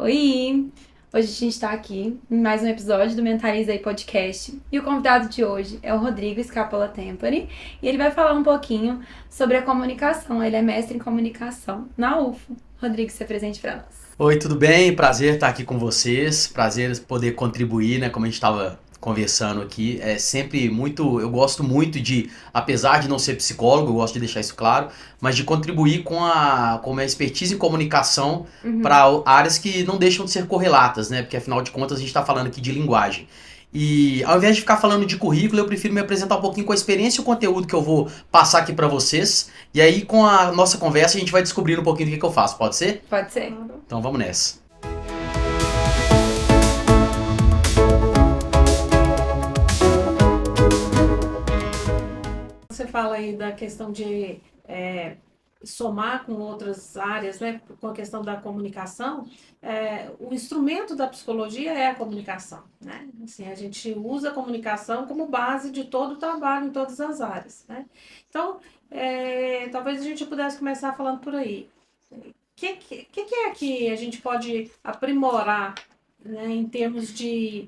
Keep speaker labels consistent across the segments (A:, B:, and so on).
A: Oi! Hoje a gente está aqui em mais um episódio do Mentaliza aí Podcast e o convidado de hoje é o Rodrigo Scapola Tempore e ele vai falar um pouquinho sobre a comunicação. Ele é mestre em comunicação na UFO. Rodrigo, se presente para nós.
B: Oi, tudo bem? Prazer estar aqui com vocês. Prazer poder contribuir, né? Como a gente estava conversando aqui. É sempre muito. Eu gosto muito de, apesar de não ser psicólogo, eu gosto de deixar isso claro, mas de contribuir com a minha expertise em comunicação para áreas que não deixam de ser correlatas, né? Porque afinal de contas a gente está falando aqui de linguagem. E ao invés de ficar falando de currículo, eu prefiro me apresentar um pouquinho com a experiência e o conteúdo que eu vou passar aqui para vocês. E aí, com a nossa conversa, a gente vai descobrindo um pouquinho do que eu faço. Pode ser?
A: Pode ser.
B: Então vamos nessa.
C: Você fala aí da questão de somar com outras áreas, né, com a questão da comunicação, o instrumento da psicologia é a comunicação, né? Assim, a gente usa a comunicação como base de todo o trabalho em todas as áreas, né? Então, talvez a gente pudesse começar falando por aí. O que é que a gente pode aprimorar, né, em termos de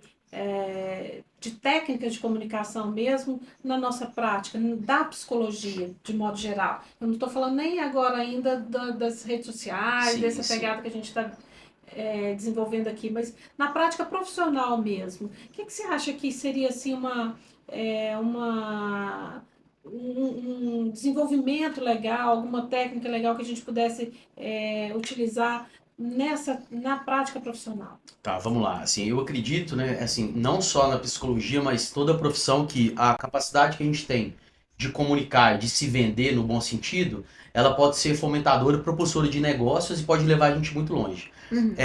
C: técnicas de comunicação mesmo na nossa prática, da psicologia, de modo geral? Eu não estou falando nem agora ainda das redes sociais,
B: Sim,
C: dessa
B: sim.
C: pegada que a gente está desenvolvendo aqui, mas na prática profissional mesmo. O que você acha que seria assim um desenvolvimento legal, alguma técnica legal que a gente pudesse utilizar na prática profissional?
B: Tá, vamos lá. Assim, eu acredito, né, assim, não só na psicologia, mas toda a profissão que a capacidade que a gente tem de comunicar, de se vender no bom sentido, ela pode ser fomentadora, propulsora de negócios e pode levar a gente muito longe.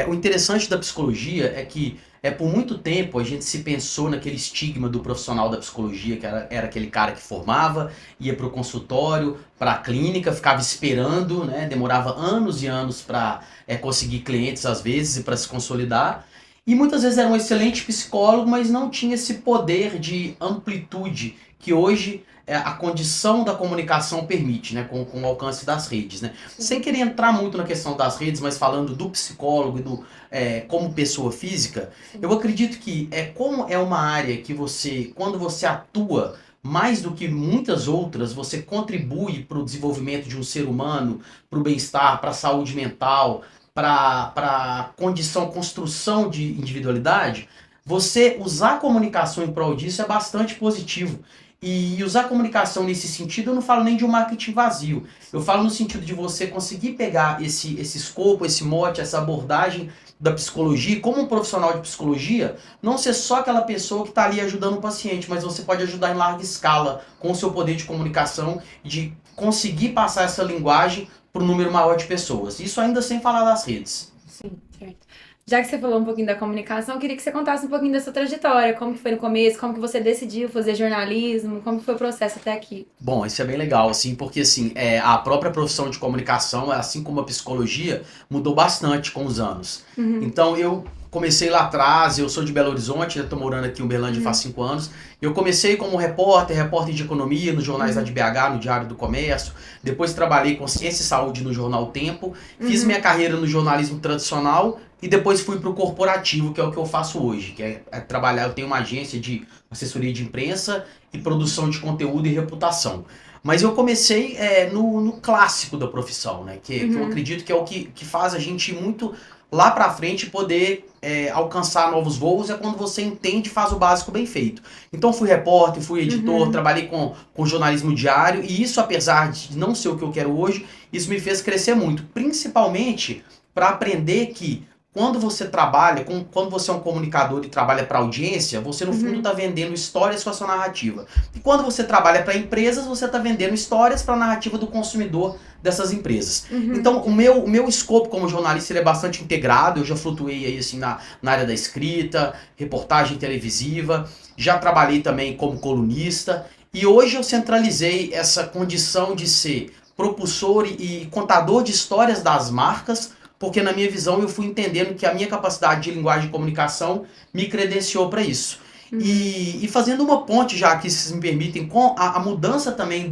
B: O interessante da psicologia é que por muito tempo a gente se pensou naquele estigma do profissional da psicologia, que era aquele cara que formava, ia para o consultório, para a clínica, ficava esperando, né, demorava anos e anos para conseguir clientes às vezes e para se consolidar. E muitas vezes era um excelente psicólogo, mas não tinha esse poder de amplitude que hoje a condição da comunicação permite, né, com o alcance das redes. Né? Sem querer entrar muito na questão das redes, mas falando do psicólogo e como pessoa física, eu acredito que como é uma área que você, quando você atua mais do que muitas outras, você contribui para o desenvolvimento de um ser humano, para o bem-estar, para a saúde mental, para condição, construção de individualidade, você usar a comunicação em prol disso é bastante positivo. E usar a comunicação nesse sentido, eu não falo nem de um marketing vazio. Eu falo no sentido de você conseguir pegar esse escopo, esse mote, essa abordagem da psicologia, como um profissional de psicologia, não ser só aquela pessoa que está ali ajudando o paciente, mas você pode ajudar em larga escala com o seu poder de comunicação, de conseguir passar essa linguagem para um número maior de pessoas. Isso ainda sem falar das redes.
C: Sim.
A: Certo. Já que você falou um pouquinho da comunicação, eu queria que você contasse um pouquinho da sua trajetória, como que foi no começo, como que você decidiu fazer jornalismo, como que foi o processo até aqui.
B: Bom, isso é bem legal, assim, porque assim, a própria profissão de comunicação, assim como a psicologia, mudou bastante com os anos. Então eu comecei lá atrás, eu sou de Belo Horizonte, estou morando aqui em Uberlândia faz 5 anos. Eu comecei como repórter de economia nos jornais lá de BH, no Diário do Comércio. Depois trabalhei com ciência e saúde no jornal O Tempo. Fiz minha carreira no jornalismo tradicional e depois fui para o corporativo, que é o que eu faço hoje, que é trabalhar. Eu tenho uma agência de assessoria de imprensa e produção de conteúdo e reputação. Mas eu comecei no clássico da profissão, né? Que eu acredito que é o que faz a gente ir muito lá pra frente poder alcançar novos voos, é quando você entende e faz o básico bem feito. Então fui repórter, fui editor, trabalhei com jornalismo diário, e isso, apesar de não ser o que eu quero hoje, isso me fez crescer muito, principalmente para aprender que quando você trabalha, quando você é um comunicador e trabalha para audiência, você no fundo está vendendo histórias com a sua narrativa. E quando você trabalha para empresas, você está vendendo histórias para a narrativa do consumidor dessas empresas. Então, o meu escopo como jornalista ele é bastante integrado. Eu já flutuei aí, assim, na área da escrita, reportagem televisiva, já trabalhei também como colunista, e hoje eu centralizei essa condição de ser propulsor e contador de histórias das marcas, porque na minha visão eu fui entendendo que a minha capacidade de linguagem e comunicação me credenciou para isso. E fazendo uma ponte, já que vocês me permitem, com a mudança também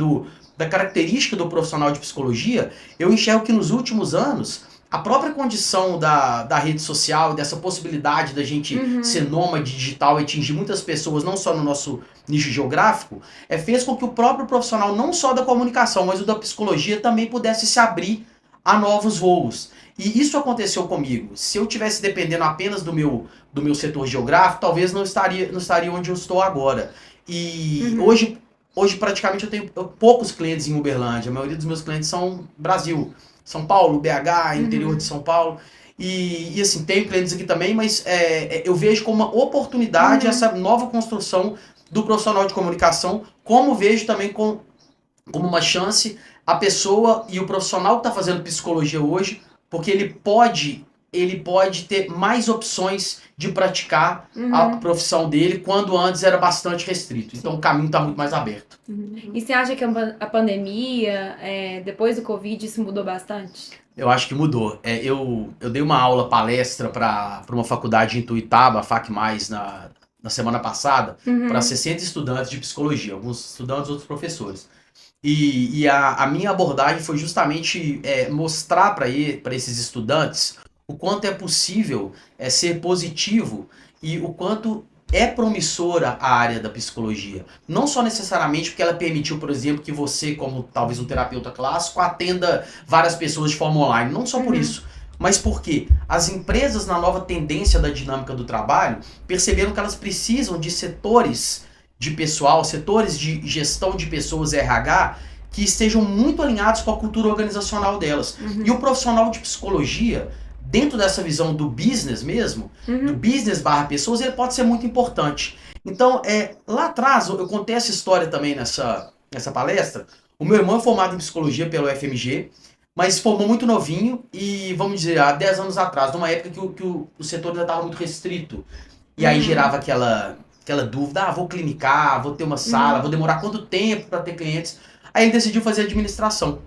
B: da característica do profissional de psicologia, eu enxergo que nos últimos anos a própria condição da rede social, dessa possibilidade da gente ser nômade digital e atingir muitas pessoas, não só no nosso nicho geográfico, fez com que o próprio profissional, não só da comunicação, mas o da psicologia, também pudesse se abrir a novos voos. E isso aconteceu comigo. Se eu tivesse dependendo apenas do meu setor geográfico, talvez não estaria onde eu estou agora. E hoje praticamente eu tenho poucos clientes em Uberlândia. A maioria dos meus clientes são Brasil. São Paulo, BH, interior de São Paulo. E assim, tenho clientes aqui também, mas eu vejo como uma oportunidade essa nova construção do profissional de comunicação, como vejo também como uma chance a pessoa e o profissional que está fazendo psicologia hoje, porque ele pode ter mais opções de praticar a profissão dele, quando antes era bastante restrito. Então o caminho está muito mais aberto.
A: E você acha que a pandemia, depois do Covid, isso mudou bastante?
B: Eu acho que mudou. Eu dei uma aula, palestra para uma faculdade em Tuiutaba, a FAC+, na semana passada, para 60 estudantes de psicologia, alguns estudantes, outros professores. E a minha abordagem foi justamente mostrar para esses estudantes o quanto é possível ser positivo e o quanto é promissora a área da psicologia. Não só necessariamente porque ela permitiu, por exemplo, que você, como talvez um terapeuta clássico, atenda várias pessoas de forma online. Não só por isso, mas porque as empresas, na nova tendência da dinâmica do trabalho, perceberam que elas precisam de setores de pessoal, setores de gestão de pessoas RH, que estejam muito alinhados com a cultura organizacional delas. E o profissional de psicologia, dentro dessa visão do business mesmo, do business / pessoas, ele pode ser muito importante. Então, lá atrás, eu contei essa história também nessa palestra. O meu irmão é formado em psicologia pelo FMG, mas formou muito novinho e, vamos dizer, há 10 anos atrás, numa época que o setor ainda estava muito restrito. E aí gerava aquela dúvida, vou clinicar, vou ter uma sala, vou demorar quanto tempo para ter clientes? Aí ele decidiu fazer administração,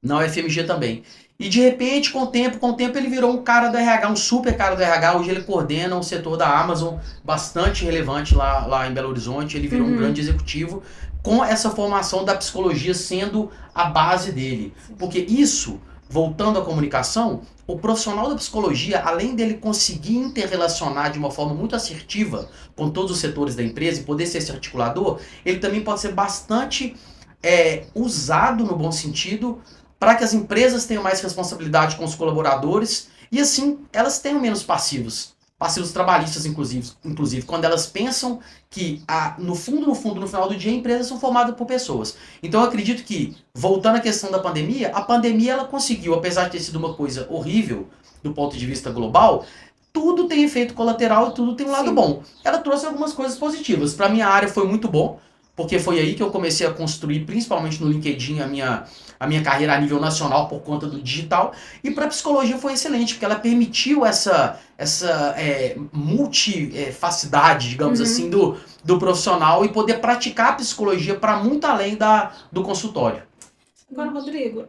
B: na UFMG também. E de repente, com o tempo, ele virou um cara do RH, um super cara do RH. Hoje ele coordena um setor da Amazon bastante relevante lá em Belo Horizonte. Ele virou um grande executivo com essa formação da psicologia sendo a base dele. Porque isso, voltando à comunicação, o profissional da psicologia, além dele conseguir interrelacionar de uma forma muito assertiva com todos os setores da empresa e poder ser esse articulador, ele também pode ser bastante usado no bom sentido para que as empresas tenham mais responsabilidade com os colaboradores e assim elas tenham menos passivos trabalhistas, inclusive quando elas pensam que no final do dia empresas são formadas por pessoas. Então eu acredito que, voltando à questão da pandemia, a pandemia ela conseguiu, apesar de ter sido uma coisa horrível do ponto de vista global, tudo tem efeito colateral e tudo tem um lado bom. Ela trouxe algumas coisas positivas. Para minha área foi muito bom, porque foi aí que eu comecei a construir, principalmente no LinkedIn, a minha carreira a nível nacional por conta do digital. E para a psicologia foi excelente, porque ela permitiu essa multifacidade, digamos assim, do profissional e poder praticar a psicologia para muito além do consultório.
C: Agora, Rodrigo,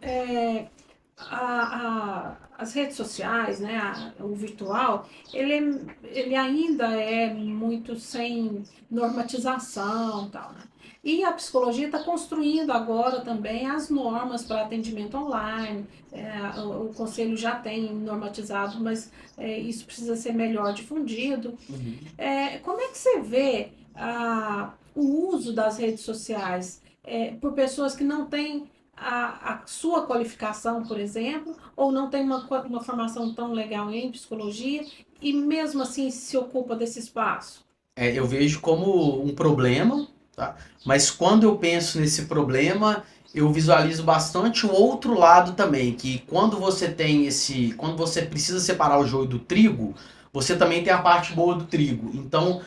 C: as redes sociais, né, o virtual, ele ainda é muito sem normatização e tal, né? E a psicologia está construindo agora também as normas para atendimento online. O conselho já tem normatizado, mas isso precisa ser melhor difundido. Como é que você vê o uso das redes sociais por pessoas que não têm a sua qualificação, por exemplo, ou não tem uma formação tão legal em psicologia e mesmo assim se ocupa desse espaço?
B: Eu vejo como um problema, tá? Mas quando eu penso nesse problema, eu visualizo bastante o outro lado também, que quando você precisa separar o joio do trigo, você também tem a parte boa do trigo. Então,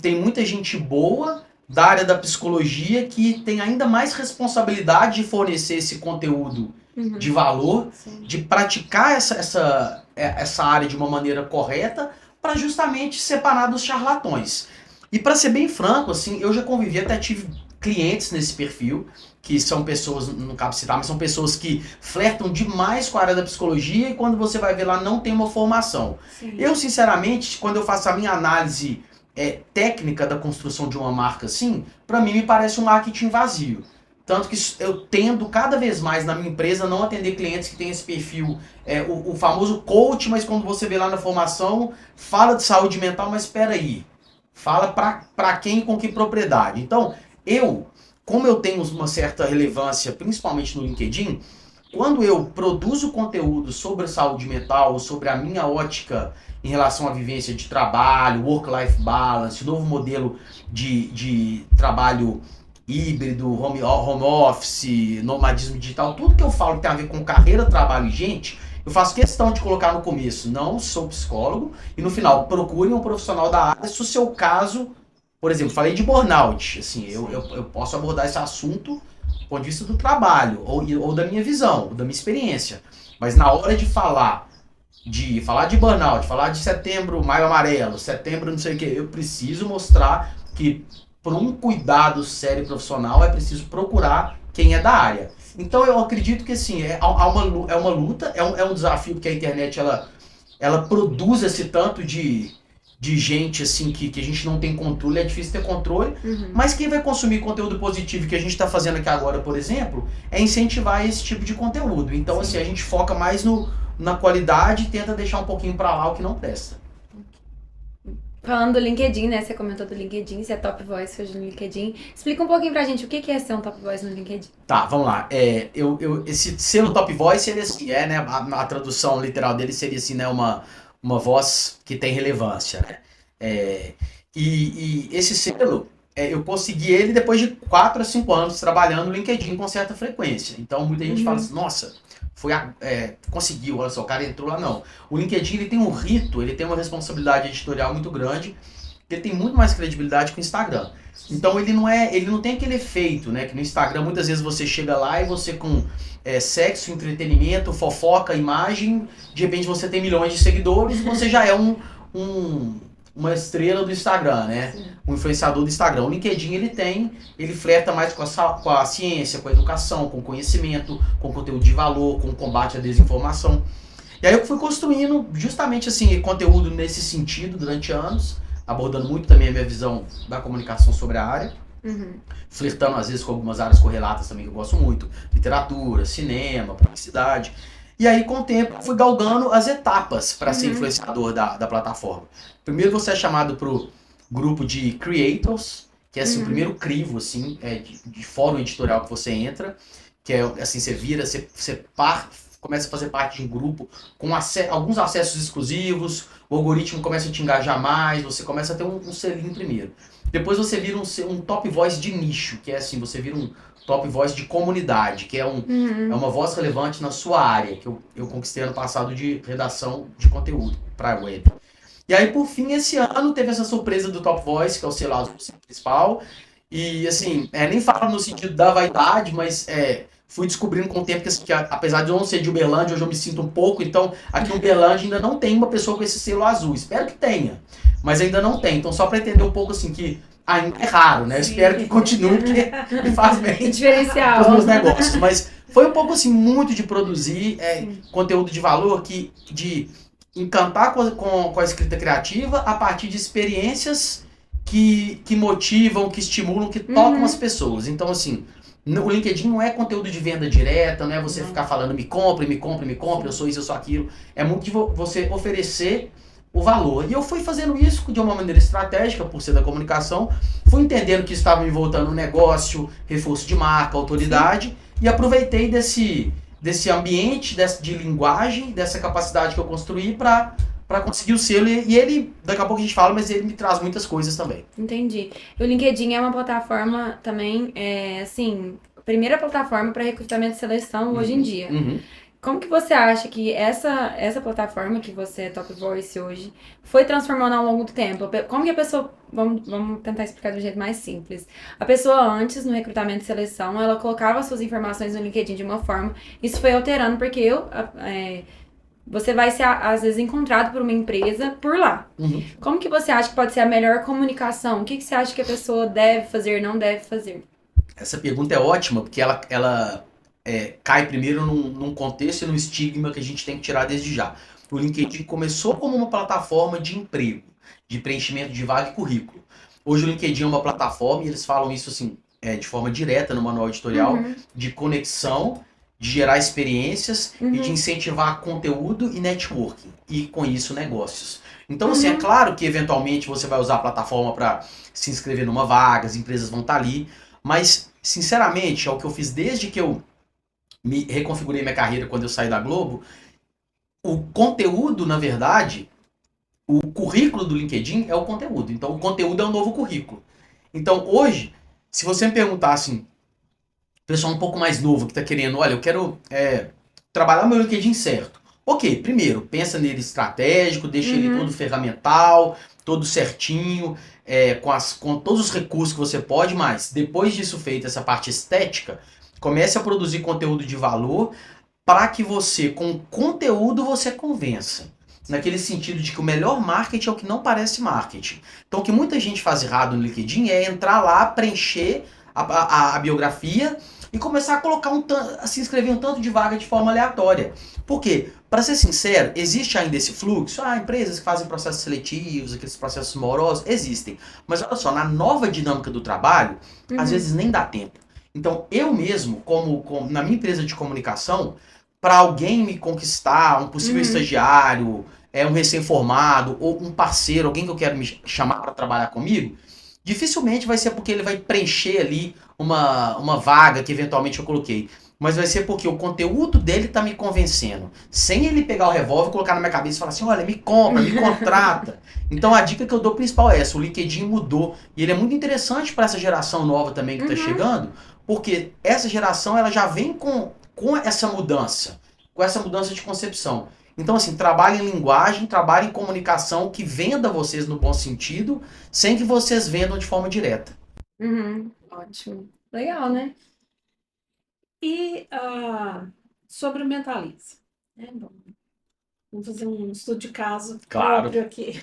B: tem muita gente boa da área da psicologia que tem ainda mais responsabilidade de fornecer esse conteúdo de valor, de praticar essa área de uma maneira correta para justamente separar dos charlatões. E para ser bem franco, assim, eu já convivi, até tive clientes nesse perfil, que são pessoas, não cabe citar, mas são pessoas que flertam demais com a área da psicologia e quando você vai ver lá não tem uma formação. Eu, sinceramente, quando eu faço a minha análise técnica da construção de uma marca assim, para mim me parece um marketing vazio. Tanto que eu tendo cada vez mais na minha empresa não atender clientes que têm esse perfil, o famoso coach, mas quando você vê lá na formação, fala de saúde mental, mas espera aí, fala para quem e com que propriedade. Então, como eu tenho uma certa relevância, principalmente no LinkedIn, quando eu produzo conteúdo sobre saúde mental, sobre a minha ótica em relação à vivência de trabalho, work-life balance, novo modelo de trabalho híbrido, home office, nomadismo digital, tudo que eu falo que tem a ver com carreira, trabalho e gente, eu faço questão de colocar no começo, não sou psicólogo, e no final, procure um profissional da área, se o seu caso, por exemplo, falei de burnout, assim, eu posso abordar esse assunto do ponto de vista do trabalho, ou da minha visão, ou da minha experiência, mas na hora de falar de burnout, falar de setembro, maio amarelo, setembro não sei o que, eu preciso mostrar que por um cuidado sério e profissional é preciso procurar quem é da área. Então eu acredito que assim, é uma luta, é um desafio, porque a internet ela produz esse tanto de gente assim que a gente não tem controle, é difícil ter controle, mas quem vai consumir conteúdo positivo que a gente está fazendo aqui agora, por exemplo, é incentivar esse tipo de conteúdo. Então assim, a gente foca mais na qualidade e tenta deixar um pouquinho para lá o que não presta.
A: Falando do LinkedIn, né? Você comentou do LinkedIn, você é Top Voice hoje no LinkedIn. Explica um pouquinho pra gente o que é ser um Top Voice no LinkedIn.
B: Tá, vamos lá. Esse selo Top Voice, ele assim, né? A tradução literal dele seria assim, né? Uma voz que tem relevância, né? E esse selo, eu consegui ele depois de 4 a 5 anos trabalhando no LinkedIn com certa frequência. Então muita gente fala assim, nossa, conseguiu, olha só, o cara entrou lá, não. O LinkedIn, ele tem um rito, ele tem uma responsabilidade editorial muito grande, ele tem muito mais credibilidade que o Instagram. Então ele não tem aquele efeito, né, que no Instagram muitas vezes você chega lá e você com sexo, entretenimento, fofoca, imagem, de repente você tem milhões de seguidores e você já é uma estrela do Instagram, né? Sim. Um influenciador do Instagram. O LinkedIn, ele flerta mais com a ciência, com a educação, com o conhecimento, com o conteúdo de valor, com o combate à desinformação. E aí eu fui construindo justamente assim, conteúdo nesse sentido durante anos, abordando muito também a minha visão da comunicação sobre a área, flertando às vezes com algumas áreas correlatas também que eu gosto muito, literatura, cinema, publicidade. E aí, com o tempo, eu fui galgando as etapas para ser influenciador da plataforma. Primeiro, você é chamado para o grupo de creators, que é assim, o primeiro crivo assim, de fórum editorial que você entra, que é assim, você começa a fazer parte de um grupo com alguns acessos exclusivos, o algoritmo começa a te engajar mais, você começa a ter um selinho primeiro. Depois você vira um top voice de nicho, que é assim, você vira um top voice de comunidade, que é uma voz relevante na sua área, que eu conquistei ano passado de redação de conteúdo para a web. E aí, por fim, esse ano teve essa surpresa do Top Voice, que é o selo azul principal. E assim, nem falo no sentido da vaidade, mas fui descobrindo com o tempo que apesar de eu não ser de Uberlândia, hoje eu me sinto um pouco, então aqui em Uberlândia ainda não tem uma pessoa com esse selo azul. Espero que tenha, mas ainda não tem. Então só para entender um pouco assim que ainda é raro, né? Espero que continue, porque me faz bem
A: diferencial
B: os meus negócios. Mas foi um pouco assim, muito de produzir conteúdo de valor, de encantar com a escrita criativa a partir de experiências que motivam, que estimulam, que tocam as pessoas. Então, assim, o LinkedIn não é conteúdo de venda direta, não é você ficar falando me compre, eu sou isso, eu sou aquilo. É muito de você oferecer o valor. E eu fui fazendo isso de uma maneira estratégica, por ser da comunicação, fui entendendo que estava me voltando um negócio, reforço de marca, autoridade, e aproveitei desse ambiente, de linguagem, dessa capacidade que eu construí para conseguir o selo. E ele, daqui a pouco a gente fala, mas ele me traz muitas coisas também.
A: Entendi. O LinkedIn é uma plataforma também, assim, primeira plataforma para recrutamento e seleção hoje em dia. Como que você acha que essa plataforma que você é Top Voice hoje foi transformando ao longo do tempo? Como que a pessoa... Vamos tentar explicar de um jeito mais simples. A pessoa antes, no recrutamento e seleção, ela colocava suas informações no LinkedIn de uma forma. Isso foi alterando porque você vai ser, às vezes, encontrado por uma empresa por lá. Como que você acha que pode ser a melhor comunicação? O que você acha que a pessoa deve fazer, não deve fazer?
B: Essa pergunta é ótima, porque ela cai primeiro num contexto e num estigma que a gente tem que tirar desde já. O LinkedIn começou como uma plataforma de emprego, de preenchimento de vaga e currículo. Hoje o LinkedIn é uma plataforma, e eles falam isso assim, de forma direta no manual editorial, de conexão, de gerar experiências e de incentivar conteúdo e networking. E com isso, negócios. Então, assim, é claro que eventualmente você vai usar a plataforma para se inscrever numa vaga, as empresas vão estar ali, mas, sinceramente, é o que eu fiz desde que eu me reconfigurei minha carreira quando eu saí da Globo. O conteúdo, na verdade, o currículo do LinkedIn é o conteúdo. Então, o conteúdo é o novo currículo. Então, hoje, se você me perguntar assim, pessoal um pouco mais novo que está querendo, olha, eu quero trabalhar o meu LinkedIn certo. Ok, primeiro, pensa nele estratégico, deixa ele todo ferramental, todo certinho, com todos os recursos que você pode, mas depois disso feito, essa parte estética, comece a produzir conteúdo de valor para que você, com conteúdo, você convença. Naquele sentido de que o melhor marketing é o que não parece marketing. Então, o que muita gente faz errado no LinkedIn é entrar lá, preencher a biografia e começar a colocar a se inscrever um tanto de vaga de forma aleatória. Por quê? Para ser sincero, existe ainda esse fluxo? Empresas que fazem processos seletivos, aqueles processos morosos, existem. Mas olha só, na nova dinâmica do trabalho, às vezes nem dá tempo. Então, eu mesmo, como na minha empresa de comunicação, para alguém me conquistar, um possível estagiário, um recém-formado, ou um parceiro, alguém que eu quero me chamar para trabalhar comigo, dificilmente vai ser porque ele vai preencher ali uma vaga que eventualmente eu coloquei. Mas vai ser porque o conteúdo dele tá me convencendo. Sem ele pegar o revólver, colocar na minha cabeça e falar assim, olha, me compra, me contrata. Então a dica que eu dou principal é essa, o LinkedIn mudou. E ele é muito interessante para essa geração nova também que tá chegando, porque essa geração ela já vem com essa mudança de concepção. Então, assim, trabalhe em linguagem, trabalhe em comunicação que venda vocês no bom sentido, sem que vocês vendam de forma direta.
A: Ótimo. Legal, né?
C: E sobre o Mentaliza. Bom, vamos fazer um estudo de caso próprio aqui.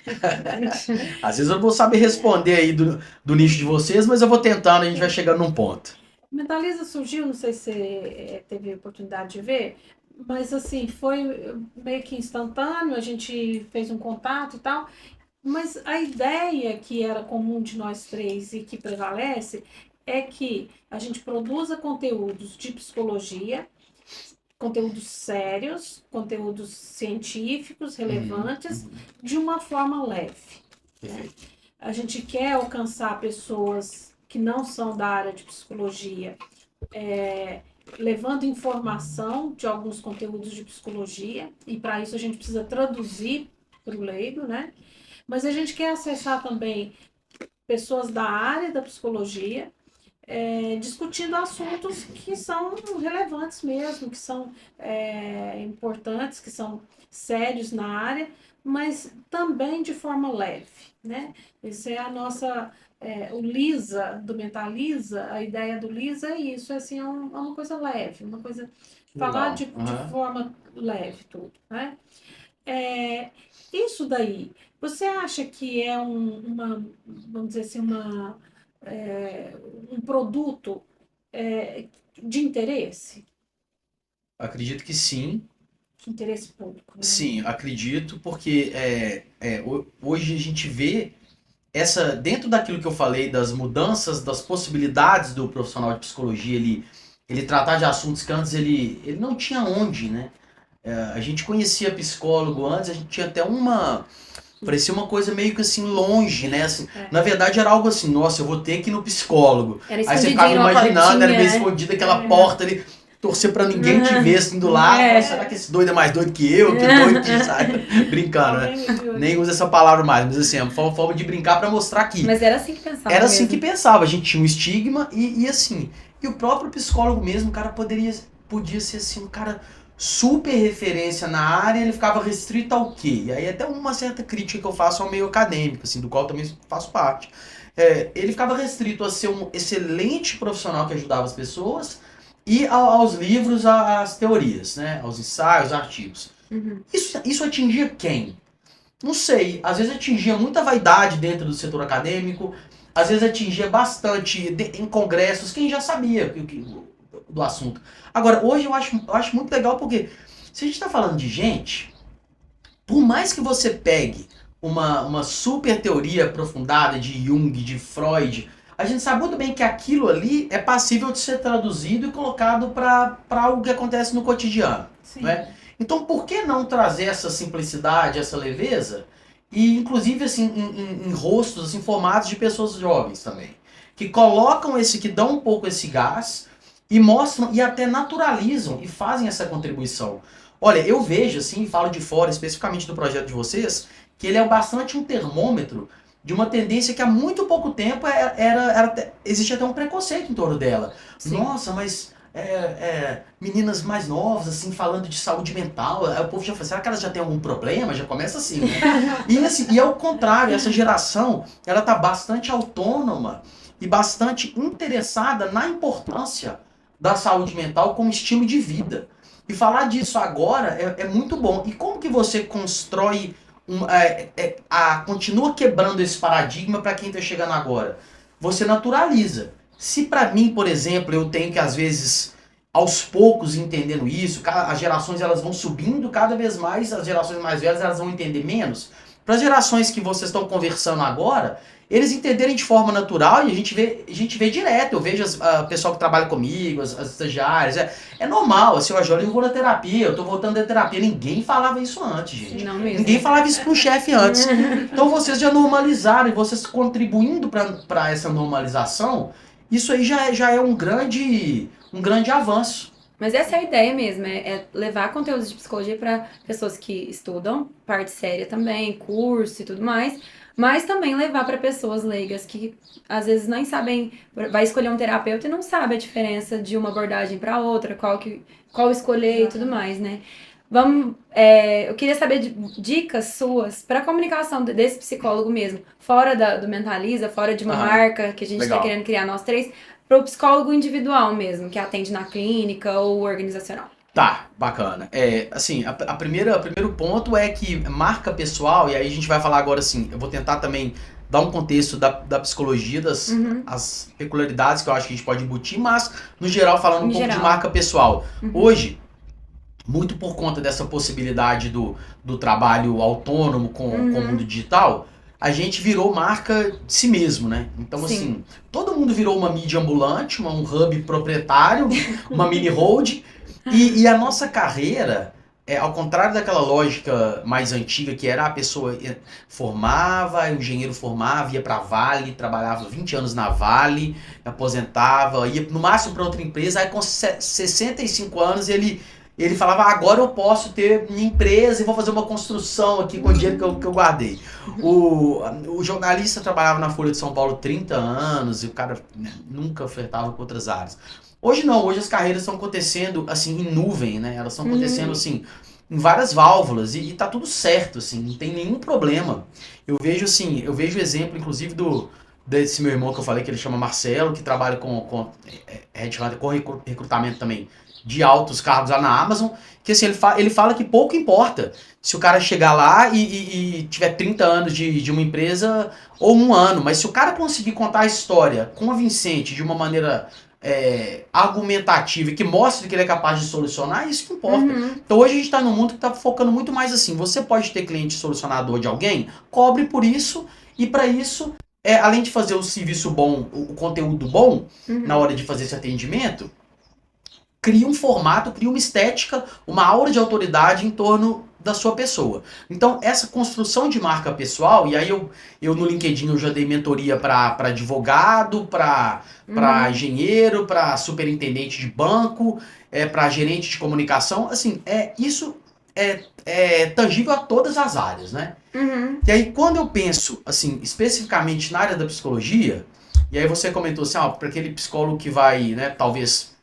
B: Às vezes eu não vou saber responder aí do nicho de vocês, mas eu vou tentando e a gente vai chegando num ponto.
C: O Mentaliza surgiu, não sei se você teve a oportunidade de ver, mas assim, foi meio que instantâneo, a gente fez um contato e tal, mas a ideia que era comum de nós três e que prevalece é que a gente produza conteúdos de psicologia, conteúdos sérios, conteúdos científicos, relevantes, de uma forma leve. Né? A gente quer alcançar pessoas que não são da área de psicologia, levando informação de alguns conteúdos de psicologia, e para isso a gente precisa traduzir para o leigo, né? Mas a gente quer acessar também pessoas da área da psicologia, discutindo assuntos que são relevantes mesmo, que são importantes, que são sérios na área, mas também de forma leve, né? Essa é a nossa... o Lisa, do Mentaliza, a ideia do Lisa é isso, assim, é uma coisa leve, uma coisa... Falar de forma leve tudo, né? Isso daí, você acha que é vamos dizer assim, um produto de interesse?
B: Acredito que sim.
C: De interesse público, né?
B: Sim, acredito, porque hoje a gente vê dentro daquilo que eu falei, das mudanças, das possibilidades do profissional de psicologia, ele tratar de assuntos que antes ele não tinha onde, né? A gente conhecia psicólogo antes, a gente tinha até parecia uma coisa meio que assim, longe, né? Assim, na verdade era algo assim, nossa, eu vou ter que ir no psicólogo. Aí você ficava imaginando, era meio escondido aquela porta ali, torcer pra ninguém te ver assim do lado. Será que esse doido é mais doido que eu? Que doido que sabe? Brincando, né? Nem usa essa palavra mais, mas assim, é uma forma de brincar pra mostrar aqui.
A: Mas era assim que pensava.
B: Era assim que pensava, a gente tinha um estigma e assim. E o próprio psicólogo mesmo, o cara podia ser assim, um cara super referência na área, ele ficava restrito ao quê? E aí até uma certa crítica que eu faço ao meio acadêmico, assim, do qual também faço parte. Ele ficava restrito a ser um excelente profissional que ajudava as pessoas e aos livros, às teorias, né? Aos ensaios, artigos. Isso atingia quem? Não sei. Às vezes atingia muita vaidade dentro do setor acadêmico, às vezes atingia bastante em congressos, quem já sabia do assunto. Agora, hoje eu acho muito legal porque se a gente está falando de gente, por mais que você pegue uma super teoria aprofundada de Jung, de Freud, a gente sabe muito bem que aquilo ali é passível de ser traduzido e colocado para algo que acontece no cotidiano. Né? Então, por que não trazer essa simplicidade, essa leveza, e inclusive assim, em rostos, assim, formatos de pessoas jovens também, que colocam que dão um pouco esse gás e mostram e até naturalizam e fazem essa contribuição. Olha, eu vejo assim, falo de fora, especificamente do projeto de vocês, que ele é bastante um termômetro de uma tendência que há muito pouco tempo existia até um preconceito em torno dela. Sim. Nossa, mas meninas mais novas, assim, falando de saúde mental, aí o povo já fala, será que elas já têm algum problema? Já começa assim, né? E ao contrário, essa geração, ela tá bastante autônoma e bastante interessada na importância da saúde mental como estilo de vida. E falar disso agora é muito bom. E como que você constrói continua quebrando esse paradigma para quem está chegando agora? Você naturaliza. Se para mim, por exemplo, eu tenho que às vezes aos poucos entendendo isso, as gerações elas vão subindo cada vez mais, as gerações mais velhas elas vão entender menos. Para as gerações que vocês estão conversando agora, eles entenderem de forma natural, e a gente vê direto, eu vejo o pessoal que trabalha comigo, as estagiárias, é normal, assim, eu vou na terapia, eu tô voltando da terapia, ninguém falava isso antes, gente.
A: Não mesmo.
B: Ninguém falava isso pro chefe antes. Então vocês já normalizaram, e vocês contribuindo para essa normalização, isso aí já é um grande avanço.
A: Mas essa é a ideia mesmo, é levar conteúdos de psicologia para pessoas que estudam, parte séria também, curso e tudo mais, mas também levar para pessoas leigas que às vezes nem sabem, vai escolher um terapeuta e não sabe a diferença de uma abordagem para outra, qual escolher e tudo mais, né? Eu queria saber dicas suas para comunicação desse psicólogo mesmo, fora do Mentaliza, fora de uma marca que a gente está querendo criar nós três, para o psicólogo individual mesmo, que atende na clínica ou organizacional.
B: Tá, bacana. Assim, o primeiro ponto é que marca pessoal, e aí a gente vai falar agora assim, eu vou tentar também dar um contexto da psicologia, as peculiaridades que eu acho que a gente pode embutir, mas no geral falando um pouco de marca pessoal. Hoje, muito por conta dessa possibilidade do trabalho autônomo com o mundo digital, a gente virou marca de si mesmo, né? Então, assim, todo mundo virou uma mídia ambulante, um hub proprietário, uma mini hold, e a nossa carreira, ao contrário daquela lógica mais antiga, que era a pessoa formava, o engenheiro formava, ia pra Vale, trabalhava 20 anos na Vale, aposentava, ia no máximo para outra empresa, aí com 65 anos ele falava, agora eu posso ter minha empresa e vou fazer uma construção aqui com o dinheiro que eu guardei. O jornalista trabalhava na Folha de São Paulo 30 anos e o cara nunca flertava com outras áreas. Hoje não, hoje as carreiras estão acontecendo assim em nuvem, né? Elas estão acontecendo assim em várias válvulas e tá tudo certo, assim, não tem nenhum problema. Eu vejo exemplo inclusive desse meu irmão que eu falei, que ele chama Marcelo, que trabalha com recrutamento também de altos cargos lá na Amazon, que assim, ele fala que pouco importa se o cara chegar lá e tiver 30 anos de uma empresa ou um ano, mas se o cara conseguir contar a história convincente de uma maneira argumentativa e que mostre que ele é capaz de solucionar, é isso que importa. Então hoje a gente está num mundo que está focando muito mais assim, você pode ter cliente solucionador de alguém, cobre por isso, e para isso, além de fazer o serviço bom, o conteúdo bom, na hora de fazer esse atendimento, cria um formato, cria uma estética, uma aura de autoridade em torno da sua pessoa. Então, essa construção de marca pessoal, e aí eu no LinkedIn eu já dei mentoria para advogado, para engenheiro, para superintendente de banco, para gerente de comunicação, assim, isso é tangível a todas as áreas, né? E aí, quando eu penso, assim, especificamente na área da psicologia, e aí você comentou assim, para aquele psicólogo que vai, né, talvez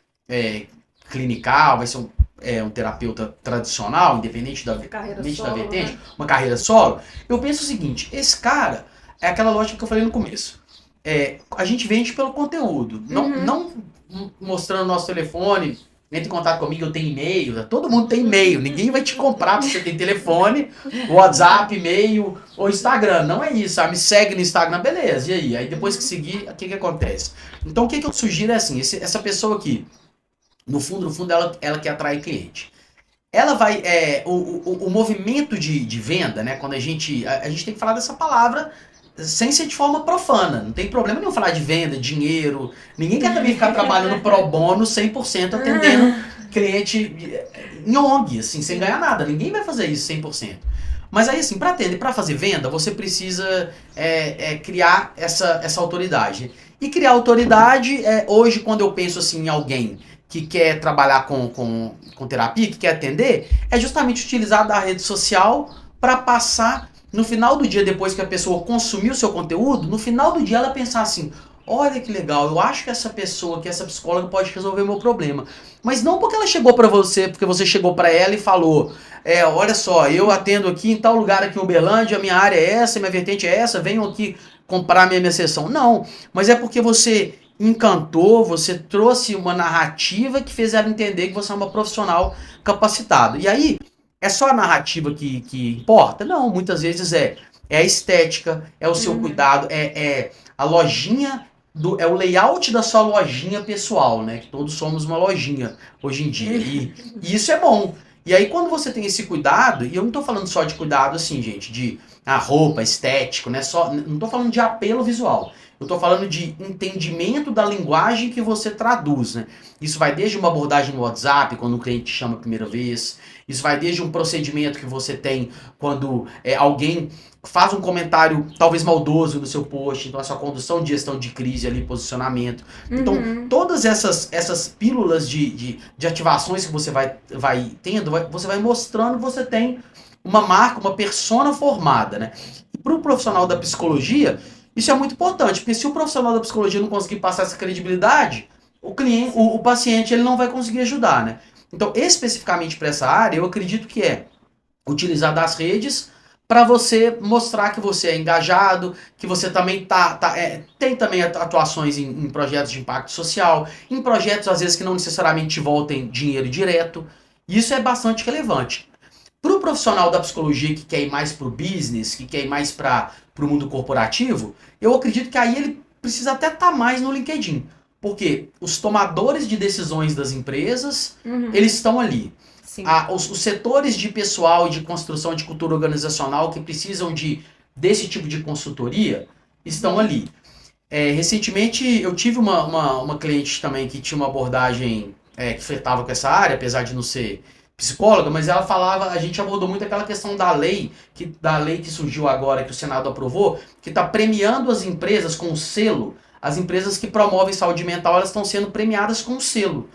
B: clinical, vai ser um terapeuta tradicional, independente da vertente, né? Uma carreira solo, eu penso o seguinte, esse cara é aquela lógica que eu falei no começo. A gente vende pelo conteúdo, não mostrando nosso telefone, entre em contato comigo, eu tenho e-mail, todo mundo tem e-mail, ninguém vai te comprar porque você tem telefone, WhatsApp, e-mail ou Instagram, não é isso, me segue no Instagram, beleza, e aí depois que seguir, o que acontece? Então o que eu sugiro é assim, essa pessoa aqui, no fundo ela quer atrair cliente. Ela vai, o movimento de venda, né, quando a gente tem que falar dessa palavra sem ser de forma profana. Não tem problema nenhum falar de venda, dinheiro. Ninguém quer também ficar trabalhando pro bono 100% atendendo cliente em ONG, assim, sem ganhar nada. Ninguém vai fazer isso 100%. Mas aí, assim, para atender, para fazer venda, você precisa criar essa autoridade. E criar autoridade, hoje, quando eu penso assim em alguém que quer trabalhar com terapia, que quer atender, é justamente utilizar da rede social para passar, no final do dia, depois que a pessoa consumiu o seu conteúdo, no final do dia ela pensar assim, olha que legal, eu acho que essa pessoa, que essa psicóloga pode resolver o meu problema. Mas não porque ela chegou para você, porque você chegou para ela e falou, olha só, eu atendo aqui em tal lugar aqui em Uberlândia, minha área é essa, minha vertente é essa, venham aqui comprar minha sessão. Não, mas é porque você encantou, você trouxe uma narrativa que fez ela entender que você é uma profissional capacitada. E aí, é só a narrativa que importa? Não, muitas vezes é a estética, é o seu cuidado, é a lojinha, é o layout da sua lojinha pessoal, né? Que todos somos uma lojinha hoje em dia. E isso é bom. E aí, quando você tem esse cuidado, e eu não tô falando só de cuidado assim, gente, de roupa, estético, né? Não tô falando de apelo visual. Eu tô falando de entendimento da linguagem que você traduz, né? Isso vai desde uma abordagem no WhatsApp, quando o cliente te chama a primeira vez. Isso vai desde um procedimento que você tem quando alguém faz um comentário talvez maldoso no seu post. Então, essa condução de gestão de crise ali, posicionamento. Então, todas essas pílulas de ativações que você vai tendo, você vai mostrando que você tem uma marca, uma persona formada, né? E para o profissional da psicologia, isso é muito importante, porque se o profissional da psicologia não conseguir passar essa credibilidade, o paciente ele não vai conseguir ajudar, né? Então, especificamente para essa área, eu acredito que é utilizar das redes para você mostrar que você é engajado, que você também tem também atuações em projetos de impacto social, em projetos, às vezes, que não necessariamente te voltem dinheiro direto. Isso é bastante relevante. Para o profissional da psicologia que quer ir mais para o business, que quer ir mais para o mundo corporativo, eu acredito que aí ele precisa até estar mais no LinkedIn. Porque os tomadores de decisões das empresas, eles estão ali. Os setores de pessoal e de construção de cultura organizacional que precisam desse tipo de consultoria estão ali. Recentemente eu tive uma cliente também que tinha uma abordagem que flertava com essa área, apesar de não ser psicóloga, mas ela falava, a gente abordou muito aquela questão da lei que surgiu agora, que o Senado aprovou, que está premiando as empresas com o selo. As empresas que promovem saúde mental, elas estão sendo premiadas com um selo.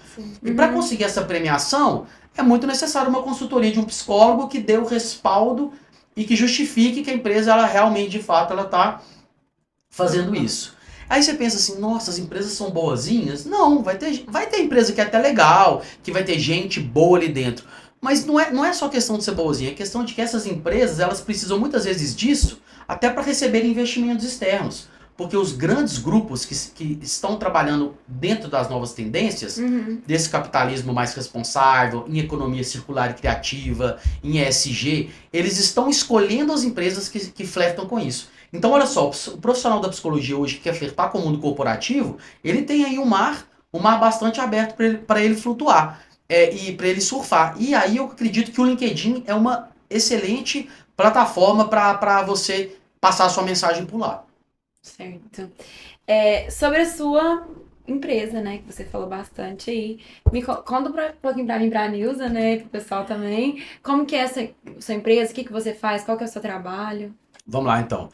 B: E para conseguir essa premiação, é muito necessário uma consultoria de um psicólogo que dê o respaldo e que justifique que a empresa, ela realmente, de fato, ela está fazendo isso. Aí você pensa assim, nossa, as empresas são boazinhas? Não, vai ter empresa que é até legal, que vai ter gente boa ali dentro. Mas não é só questão de ser boazinha, é questão de que essas empresas, elas precisam muitas vezes disso, até para receber investimentos externos. Porque os grandes grupos que estão trabalhando dentro das novas tendências, desse capitalismo mais responsável, em economia circular e criativa, em ESG, eles estão escolhendo as empresas que flertam com isso. Então, olha só, o profissional da psicologia hoje que quer flertar com o mundo corporativo, ele tem aí um mar bastante aberto para ele flutuar e para ele surfar. E aí eu acredito que o LinkedIn é uma excelente plataforma para você passar a sua mensagem por lá.
A: Certo. Sobre a sua empresa, né, que você falou bastante aí, conta um pouquinho pra mim, pra Nilza, né, pro pessoal também, como que é essa sua empresa, o que você faz, qual que é o seu trabalho?
B: Vamos lá, então.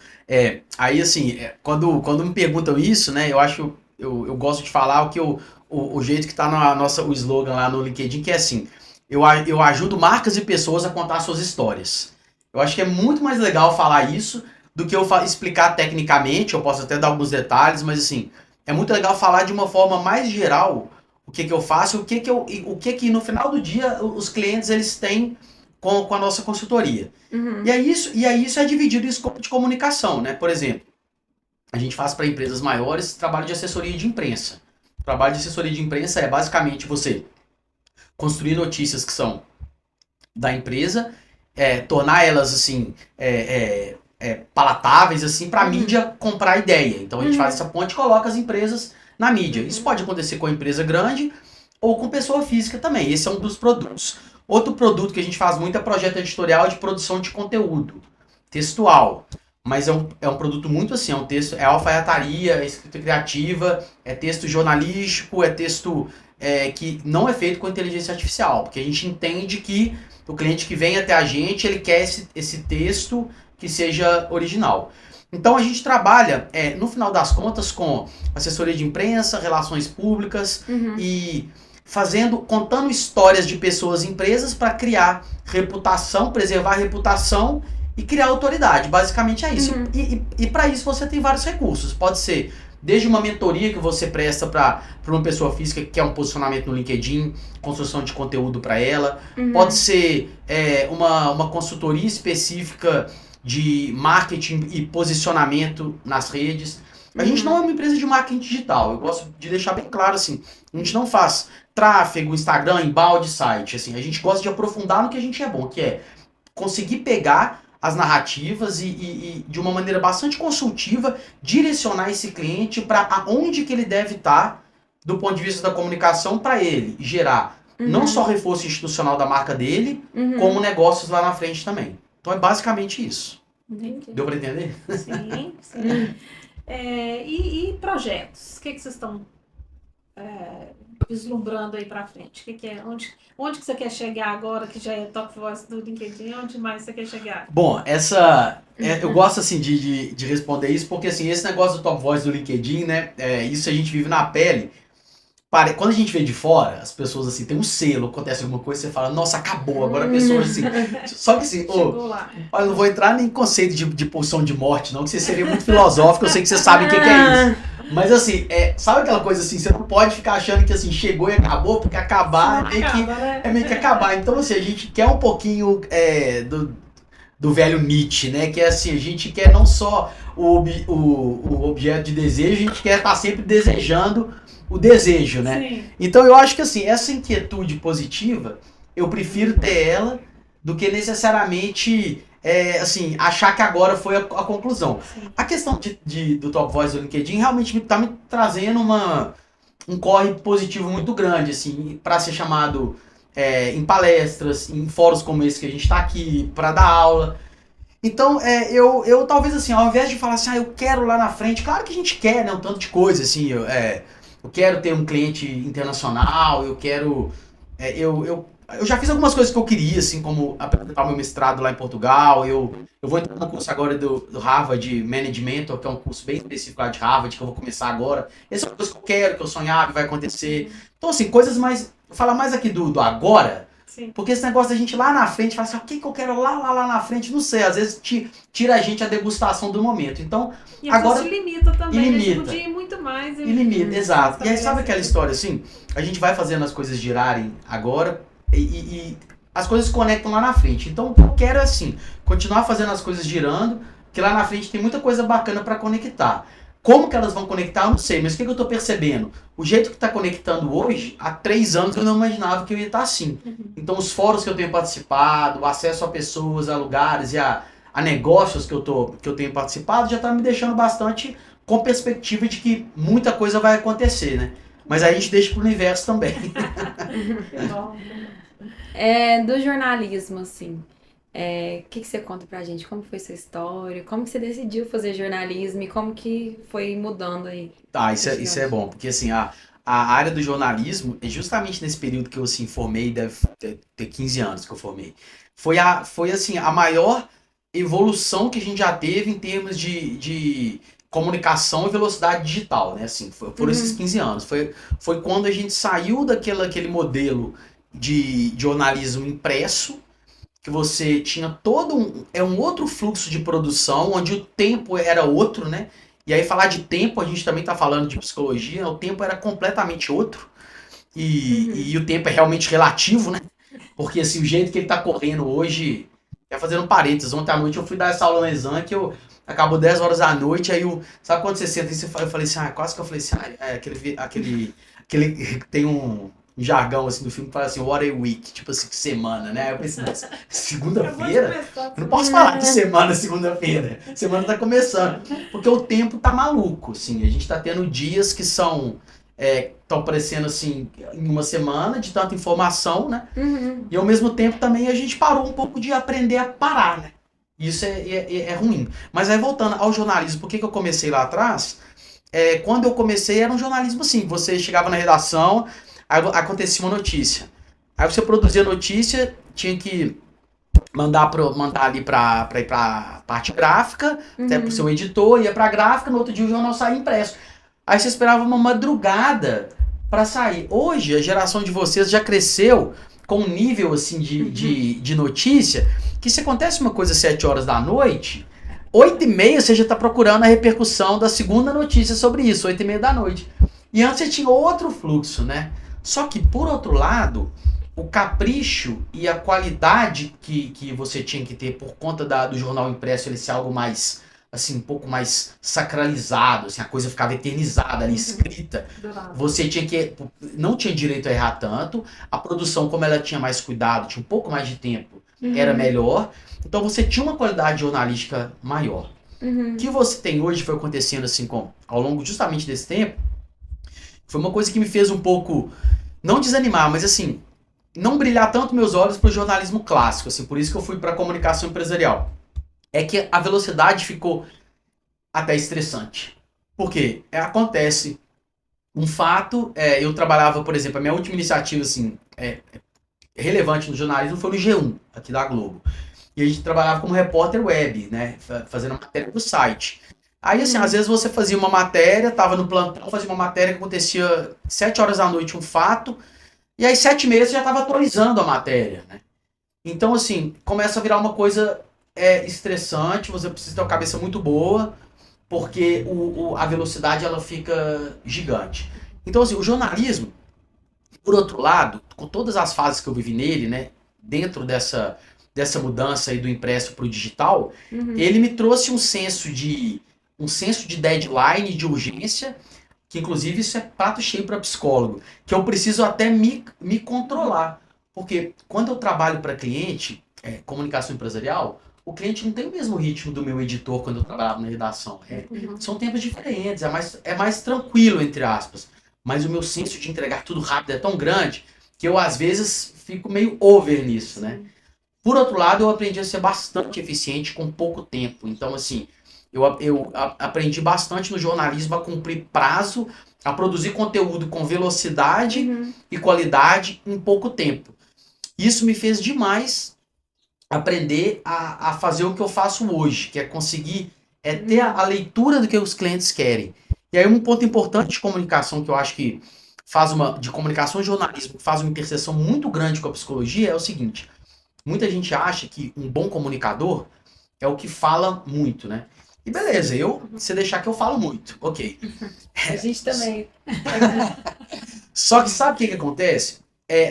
B: Aí, assim, quando me perguntam isso, né, eu gosto de falar o jeito que tá o slogan lá no LinkedIn, que é assim, eu ajudo marcas e pessoas a contar suas histórias. Eu acho que é muito mais legal falar isso do que eu explicar tecnicamente. Eu posso até dar alguns detalhes, mas assim, é muito legal falar de uma forma mais geral o que eu faço, o que no final do dia os clientes eles têm com a nossa consultoria. E aí isso é dividido em escopo de comunicação, né? Por exemplo, a gente faz para empresas maiores trabalho de assessoria de imprensa. O trabalho de assessoria de imprensa é basicamente você construir notícias que são da empresa, tornar elas assim palatáveis assim para a mídia comprar a ideia. Então a gente faz essa ponte e coloca as empresas na mídia. Isso pode acontecer com a empresa grande ou com pessoa física também. Esse é um dos produtos. Outro produto que a gente faz muito é projeto editorial de produção de conteúdo textual. mas é um produto muito assim, é um texto, é alfaiataria, é escrita criativa, é texto jornalístico, é texto que não é feito com inteligência artificial, porque a gente entende que o cliente que vem até a gente, ele quer esse texto que seja original. Então a gente trabalha, no final das contas, com assessoria de imprensa, relações públicas e contando histórias de pessoas e empresas para criar reputação, preservar a reputação e criar autoridade. Basicamente é isso. E para isso você tem vários recursos. Pode ser desde uma mentoria que você presta para uma pessoa física que quer um posicionamento no LinkedIn, construção de conteúdo para ela. Pode ser uma consultoria específica de marketing e posicionamento nas redes. A gente não é uma empresa de marketing digital. Eu gosto de deixar bem claro assim. A gente não faz tráfego, Instagram, embalde, site. Assim, a gente gosta de aprofundar no que a gente é bom, que é conseguir pegar as narrativas e de uma maneira bastante consultiva, direcionar esse cliente para onde que ele deve estar do ponto de vista da comunicação para ele gerar não só reforço institucional da marca dele, como negócios lá na frente também. Então é basicamente isso.
C: Entendi.
B: Deu para entender?
C: Sim, sim. E projetos? O que vocês estão vislumbrando aí para frente? Onde que você quer chegar agora, que já é top voice do LinkedIn? Onde mais você quer chegar?
B: Bom, eu gosto assim de responder isso, porque assim, esse negócio do top voice do LinkedIn, né, isso a gente vive na pele. Quando a gente vê de fora, as pessoas assim, tem um selo, acontece alguma coisa, você fala, nossa, acabou, agora a pessoa assim. Só que assim, olha, eu não vou entrar nem em conceito de pulsão de morte, não, que você seria muito filosófico, eu sei que você sabe o que é isso. Mas assim, sabe aquela coisa assim, você não pode ficar achando que assim, chegou e acabou, porque acabar é meio que acabar. Então assim, a gente quer um pouquinho do velho Nietzsche, né? Que é assim, a gente quer não só o objeto de desejo, a gente quer estar sempre desejando o desejo, né?
C: Sim.
B: Então eu acho que assim, essa inquietude positiva, eu prefiro ter ela do que necessariamente assim, achar que agora foi a conclusão.
C: Sim.
B: A questão do Top Voice do LinkedIn realmente está me trazendo um corre positivo muito grande, assim, para ser chamado em palestras, em fóruns como esse que a gente está aqui, para dar aula. Então, eu talvez assim, ao invés de falar assim, eu quero lá na frente, claro que a gente quer, né, um tanto de coisa, assim, eu quero ter um cliente internacional, eu quero... Eu já fiz algumas coisas que eu queria, assim, como apresentar meu mestrado lá em Portugal, eu vou entrar no curso agora do Harvard Management, que é um curso bem específico lá de Harvard, que eu vou começar agora. Essa é uma coisa que eu quero, que eu sonhava, vai acontecer. Então, assim, coisas mais... Falar mais aqui do agora,
C: Sim.
B: Porque esse negócio da gente lá na frente, fala assim, o que eu quero lá na frente, não sei, às vezes tira a gente a degustação do momento. Então,
C: e
B: agora...
C: se limita também,
B: limita.
C: A gente podia ir muito mais.
B: E limita, exato. E aí sabe aquela história assim, a gente vai fazendo as coisas girarem agora e as coisas se conectam lá na frente. Então, o que eu quero é assim, continuar fazendo as coisas girando, que lá na frente tem muita coisa bacana para conectar. Como que elas vão conectar, eu não sei, mas o que eu tô percebendo? O jeito que tá conectando hoje, há 3 anos eu não imaginava que eu ia estar assim. Então os fóruns que eu tenho participado, o acesso a pessoas, a lugares e a negócios que eu tenho participado, já tá me deixando bastante com perspectiva de que muita coisa vai acontecer, né? Mas aí a gente deixa pro universo também.
C: Que bom.
A: Do jornalismo, assim, o que você conta pra gente? Como foi sua história? Como que você decidiu fazer jornalismo e como que foi mudando aí?
B: Tá, isso é bom, porque assim, a área do jornalismo, é justamente nesse período que eu assim, formei, deve ter 15 anos que eu formei, foi assim, a maior evolução que a gente já teve em termos de comunicação e velocidade digital, né? Assim, por esses 15 anos. Foi quando a gente saiu daquele modelo de jornalismo impresso, que você tinha todo um outro fluxo de produção, onde o tempo era outro, né? E aí falar de tempo, a gente também está falando de psicologia, o tempo era completamente outro. E o tempo é realmente relativo, né? Porque assim, o jeito que ele está correndo hoje, fazendo um parênteses, ontem à noite eu fui dar essa aula no exame, que acabou 10 horas da noite, aí sabe quando você senta e eu falei assim, quase que eu falei assim, aquele tem um jargão assim do filme que fala assim, what a week, tipo assim, semana, né? Aí eu pensei, nossa, segunda-feira? Eu não posso falar de semana, segunda-feira. Semana tá começando. Porque o tempo tá maluco, assim. A gente tá tendo dias que estão aparecendo assim, em uma semana, de tanta informação, né? E ao mesmo tempo também a gente parou um pouco de aprender a parar, né? Isso é ruim. Mas aí voltando ao jornalismo, por que eu comecei lá atrás? Quando eu comecei era um jornalismo assim, você chegava na redação, aí acontecia uma notícia. Aí você produzia notícia, tinha que mandar ali pra ir pra parte gráfica, até pro seu editor, ia pra gráfica, no outro dia o jornal saía impresso. Aí você esperava uma madrugada pra sair. Hoje, a geração de vocês já cresceu com um nível assim de notícia, que se acontece uma coisa às 7 horas da noite, 8h30 você já tá procurando a repercussão da segunda notícia sobre isso, 8h30 da noite. E antes você tinha outro fluxo, né? Só que, por outro lado, o capricho e a qualidade que você tinha que ter por conta do jornal impresso ele ser algo mais, assim, um pouco mais sacralizado, assim, a coisa ficava eternizada ali, escrita. Você não tinha direito a errar tanto, a produção, como ela tinha mais cuidado, tinha um pouco mais de tempo, era melhor, então você tinha uma qualidade jornalística maior. O que você tem hoje foi acontecendo assim, ao longo justamente desse tempo, foi uma coisa que me fez um pouco, não desanimar, mas assim, não brilhar tanto meus olhos para o jornalismo clássico, assim, por isso que eu fui para a comunicação empresarial. É que a velocidade ficou até estressante. Por quê? Acontece um fato, eu trabalhava, por exemplo, a minha última iniciativa, assim, relevante no jornalismo foi no G1, aqui da Globo. E a gente trabalhava como repórter web, né, fazendo matéria pro site. Aí, assim, às vezes você fazia uma matéria, tava no plantão, fazia uma matéria que acontecia 7 horas da noite, um fato, e aí 7h30 você já estava atualizando a matéria, né? Então, assim, começa a virar uma coisa estressante, você precisa ter uma cabeça muito boa, porque a velocidade ela fica gigante. Então, assim, o jornalismo, por outro lado, com todas as fases que eu vivi nele, né, dentro dessa mudança aí do impresso para o digital, ele me trouxe um senso de deadline, de urgência, que inclusive isso é prato cheio para psicólogo, que eu preciso até me controlar. Porque quando eu trabalho para cliente, comunicação empresarial, o cliente não tem o mesmo ritmo do meu editor quando eu trabalhava na redação. São tempos diferentes, é mais tranquilo, entre aspas. Mas o meu senso de entregar tudo rápido é tão grande que eu, às vezes, fico meio over nisso, né? Por outro lado, eu aprendi a ser bastante eficiente com pouco tempo. Então, assim, eu aprendi bastante no jornalismo a cumprir prazo, a produzir conteúdo com velocidade e qualidade em pouco tempo. Isso me fez demais aprender a fazer o que eu faço hoje, que é conseguir ter a leitura do que os clientes querem. E aí um ponto importante de comunicação que eu acho que de comunicação e jornalismo faz uma interseção muito grande com a psicologia é o seguinte: muita gente acha que um bom comunicador é o que fala muito, né? E beleza, você deixar que eu falo muito, ok.
A: A gente também.
B: Só que sabe o que acontece?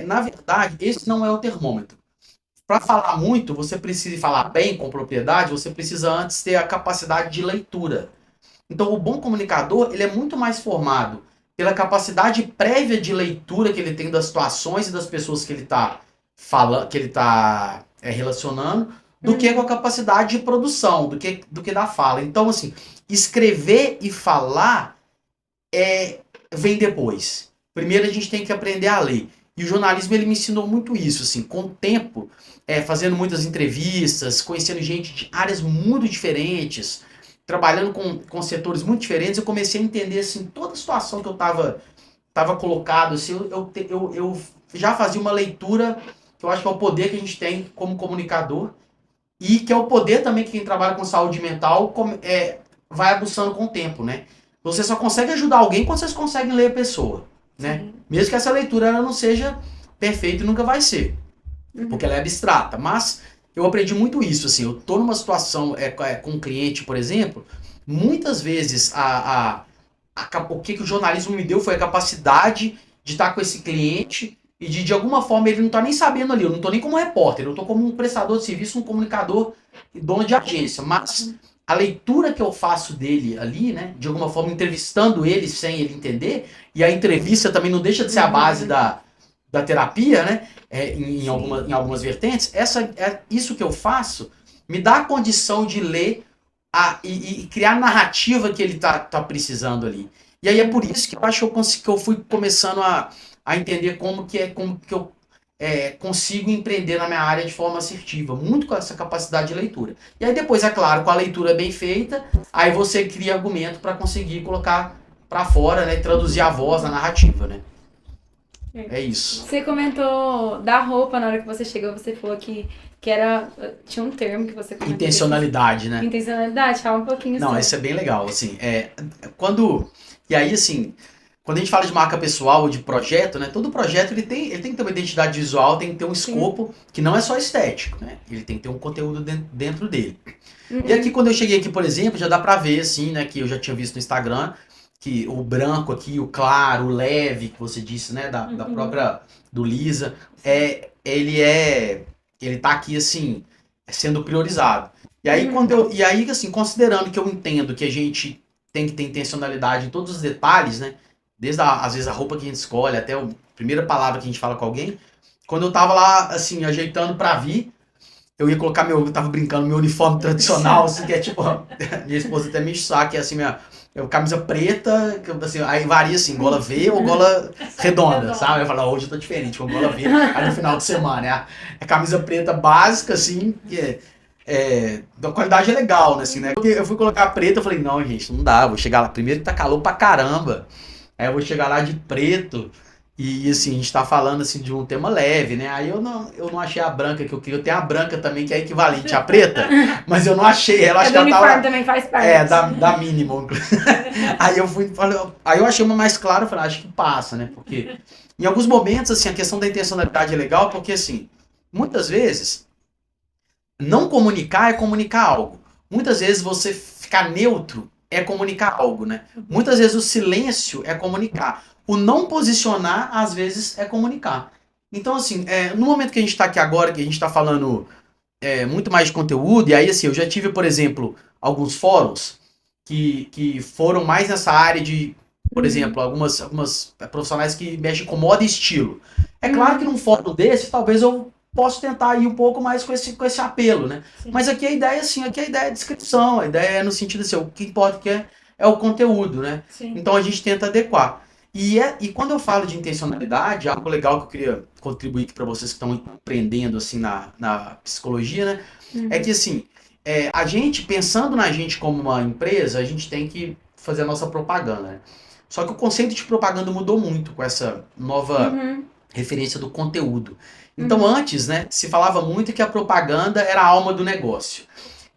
B: Na verdade, esse não é o termômetro. Para falar muito, você precisa falar bem, com propriedade, você precisa antes ter a capacidade de leitura. Então, o bom comunicador, ele é muito mais formado pela capacidade prévia de leitura que ele tem das situações e das pessoas que ele está falando, que ele está relacionando, do que com a capacidade de produção, do que da fala. Então, assim, escrever e falar vem depois. Primeiro a gente tem que aprender a ler. E o jornalismo, ele me ensinou muito isso, assim, com o tempo, fazendo muitas entrevistas, conhecendo gente de áreas muito diferentes, trabalhando com setores muito diferentes, eu comecei a entender, assim, toda a situação que eu tava colocado, assim, eu já fazia uma leitura, que eu acho que é o poder que a gente tem como comunicador, e que é o poder também que quem trabalha com saúde mental vai aguçando com o tempo, né? Você só consegue ajudar alguém quando vocês conseguem ler a pessoa, né? Mesmo que essa leitura ela não seja perfeita e nunca vai ser, porque ela é abstrata. Mas eu aprendi muito isso, assim, eu tô numa situação com um cliente, por exemplo, muitas vezes o que o jornalismo me deu foi a capacidade de estar com esse cliente e de alguma forma ele não tá nem sabendo ali, eu não tô nem como repórter, eu tô como um prestador de serviço, um comunicador, dono de agência, mas a leitura que eu faço dele ali, né, de alguma forma entrevistando ele sem ele entender, e a entrevista também não deixa de ser a base da terapia, né, em algumas vertentes, isso que eu faço me dá a condição de ler e criar a narrativa que ele tá precisando ali. E aí é por isso que eu acho que eu fui começando a entender como que eu consigo empreender na minha área de forma assertiva, muito com essa capacidade de leitura. E aí depois, é claro, com a leitura bem feita, aí você cria argumento para conseguir colocar para fora, né, traduzir a voz, a narrativa, né? É isso.
A: Você comentou da roupa na hora que você chegou, você falou que tinha um termo que você comentou.
B: Intencionalidade, né?
A: Intencionalidade, fala um pouquinho
B: Não,
A: sobre.
B: isso é bem legal, assim, e aí, assim, quando a gente fala de marca pessoal ou de projeto, né, todo projeto ele tem que ter uma identidade visual, tem que ter um escopo que não é só estético, né, ele tem que ter um conteúdo dentro dele. E aqui, quando eu cheguei aqui, por exemplo, já dá pra ver, assim, né, que eu já tinha visto no Instagram, que o branco aqui, o claro, o leve, que você disse, né, da própria, do Lisa, ele tá aqui, assim, sendo priorizado. E aí, assim, considerando que eu entendo que a gente tem que ter intencionalidade em todos os detalhes, né, desde, às vezes, a roupa que a gente escolhe, até a primeira palavra que a gente fala com alguém, quando eu tava lá, assim, ajeitando pra vir, eu ia colocar eu tava brincando, meu uniforme tradicional, assim, que é tipo, minha esposa até me enche o saco, que é assim, minha camisa preta, que, assim, aí varia assim, gola V ou gola redonda, sabe? Eu falo, hoje eu tô diferente, com gola V, aí no final de semana, a camisa preta básica, assim, que da qualidade é legal, né, assim, né? Eu fui colocar a preta, eu falei, não, gente, não dá, vou chegar lá, primeiro que tá calor pra caramba, aí eu vou chegar lá de preto, e assim, a gente tá falando assim de um tema leve, né? Aí eu não achei a branca que eu queria. Eu tenho a branca também, que é equivalente à preta, mas eu não achei ela. Acho que ela
A: uniforme também faz parte.
B: Da mínima. Aí eu aí eu achei uma mais clara, eu falei, acho que passa, né? Porque em alguns momentos, assim, a questão da intencionalidade é legal, porque assim, muitas vezes, não comunicar é comunicar algo. Muitas vezes você ficar neutro é comunicar algo, né? Muitas vezes o silêncio é comunicar. O não posicionar, às vezes, é comunicar. Então, assim, no momento que a gente está aqui agora, que a gente está falando muito mais de conteúdo, e aí, assim, eu já tive, por exemplo, alguns fóruns que foram mais nessa área de, por exemplo, algumas profissionais que mexem com moda e estilo. É claro que num fórum desse, talvez eu possa tentar ir um pouco mais com esse apelo, né? Sim. Mas aqui a ideia, assim, aqui a ideia é descrição, a ideia é no sentido assim, o que importa que é o conteúdo, né? Sim. Então a gente tenta adequar. E quando eu falo de intencionalidade, algo legal que eu queria contribuir aqui para vocês que estão empreendendo assim na psicologia, né? É que assim, a gente, pensando na gente como uma empresa, a gente tem que fazer a nossa propaganda, né? Só que o conceito de propaganda mudou muito com essa nova referência do conteúdo. Então antes, né, se falava muito que a propaganda era a alma do negócio.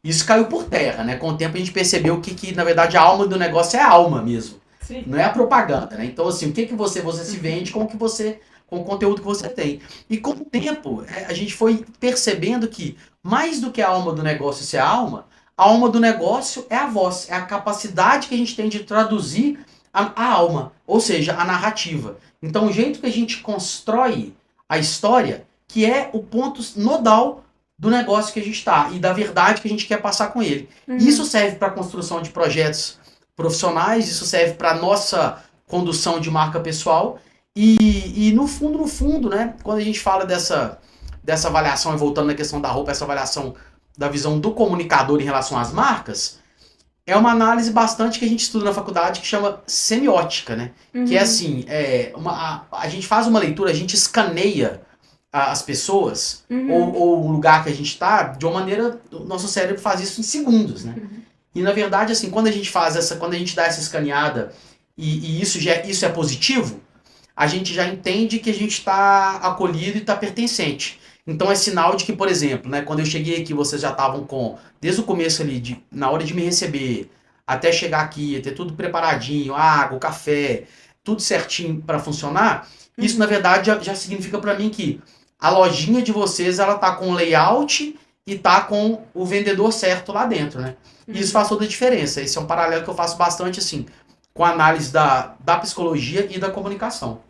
B: Isso caiu por terra, né? Com o tempo a gente percebeu que na verdade a alma do negócio é a alma mesmo. Sim. Não é a propaganda, né? Então, assim, o que você se vende com o conteúdo que você tem. E com o tempo, a gente foi percebendo que, mais do que a alma do negócio ser a alma do negócio é a voz, é a capacidade que a gente tem de traduzir a alma, ou seja, a narrativa. Então, o jeito que a gente constrói a história, que é o ponto nodal do negócio que a gente está e da verdade que a gente quer passar com ele. Isso serve para a construção de projetos profissionais, isso serve para nossa condução de marca pessoal e no fundo, né, quando a gente fala dessa avaliação, e voltando na questão da roupa, essa avaliação da visão do comunicador em relação às marcas, é uma análise bastante que a gente estuda na faculdade que chama semiótica, né? Que é assim, a gente faz uma leitura, a gente escaneia as pessoas ou o lugar que a gente está de uma maneira, o nosso cérebro faz isso em segundos, né? E na verdade, assim, quando a gente dá essa escaneada e isso é positivo, a gente já entende que a gente está acolhido e está pertencente. Então é sinal de que, por exemplo, né, quando eu cheguei aqui, vocês já estavam desde o começo ali, na hora de me receber, até chegar aqui, ter tudo preparadinho, água, café, tudo certinho para funcionar, isso na verdade já significa para mim que a lojinha de vocês, ela tá com o layout e tá com o vendedor certo lá dentro, né? E isso faz toda a diferença. Esse é um paralelo que eu faço bastante, assim, com a análise da psicologia e da comunicação.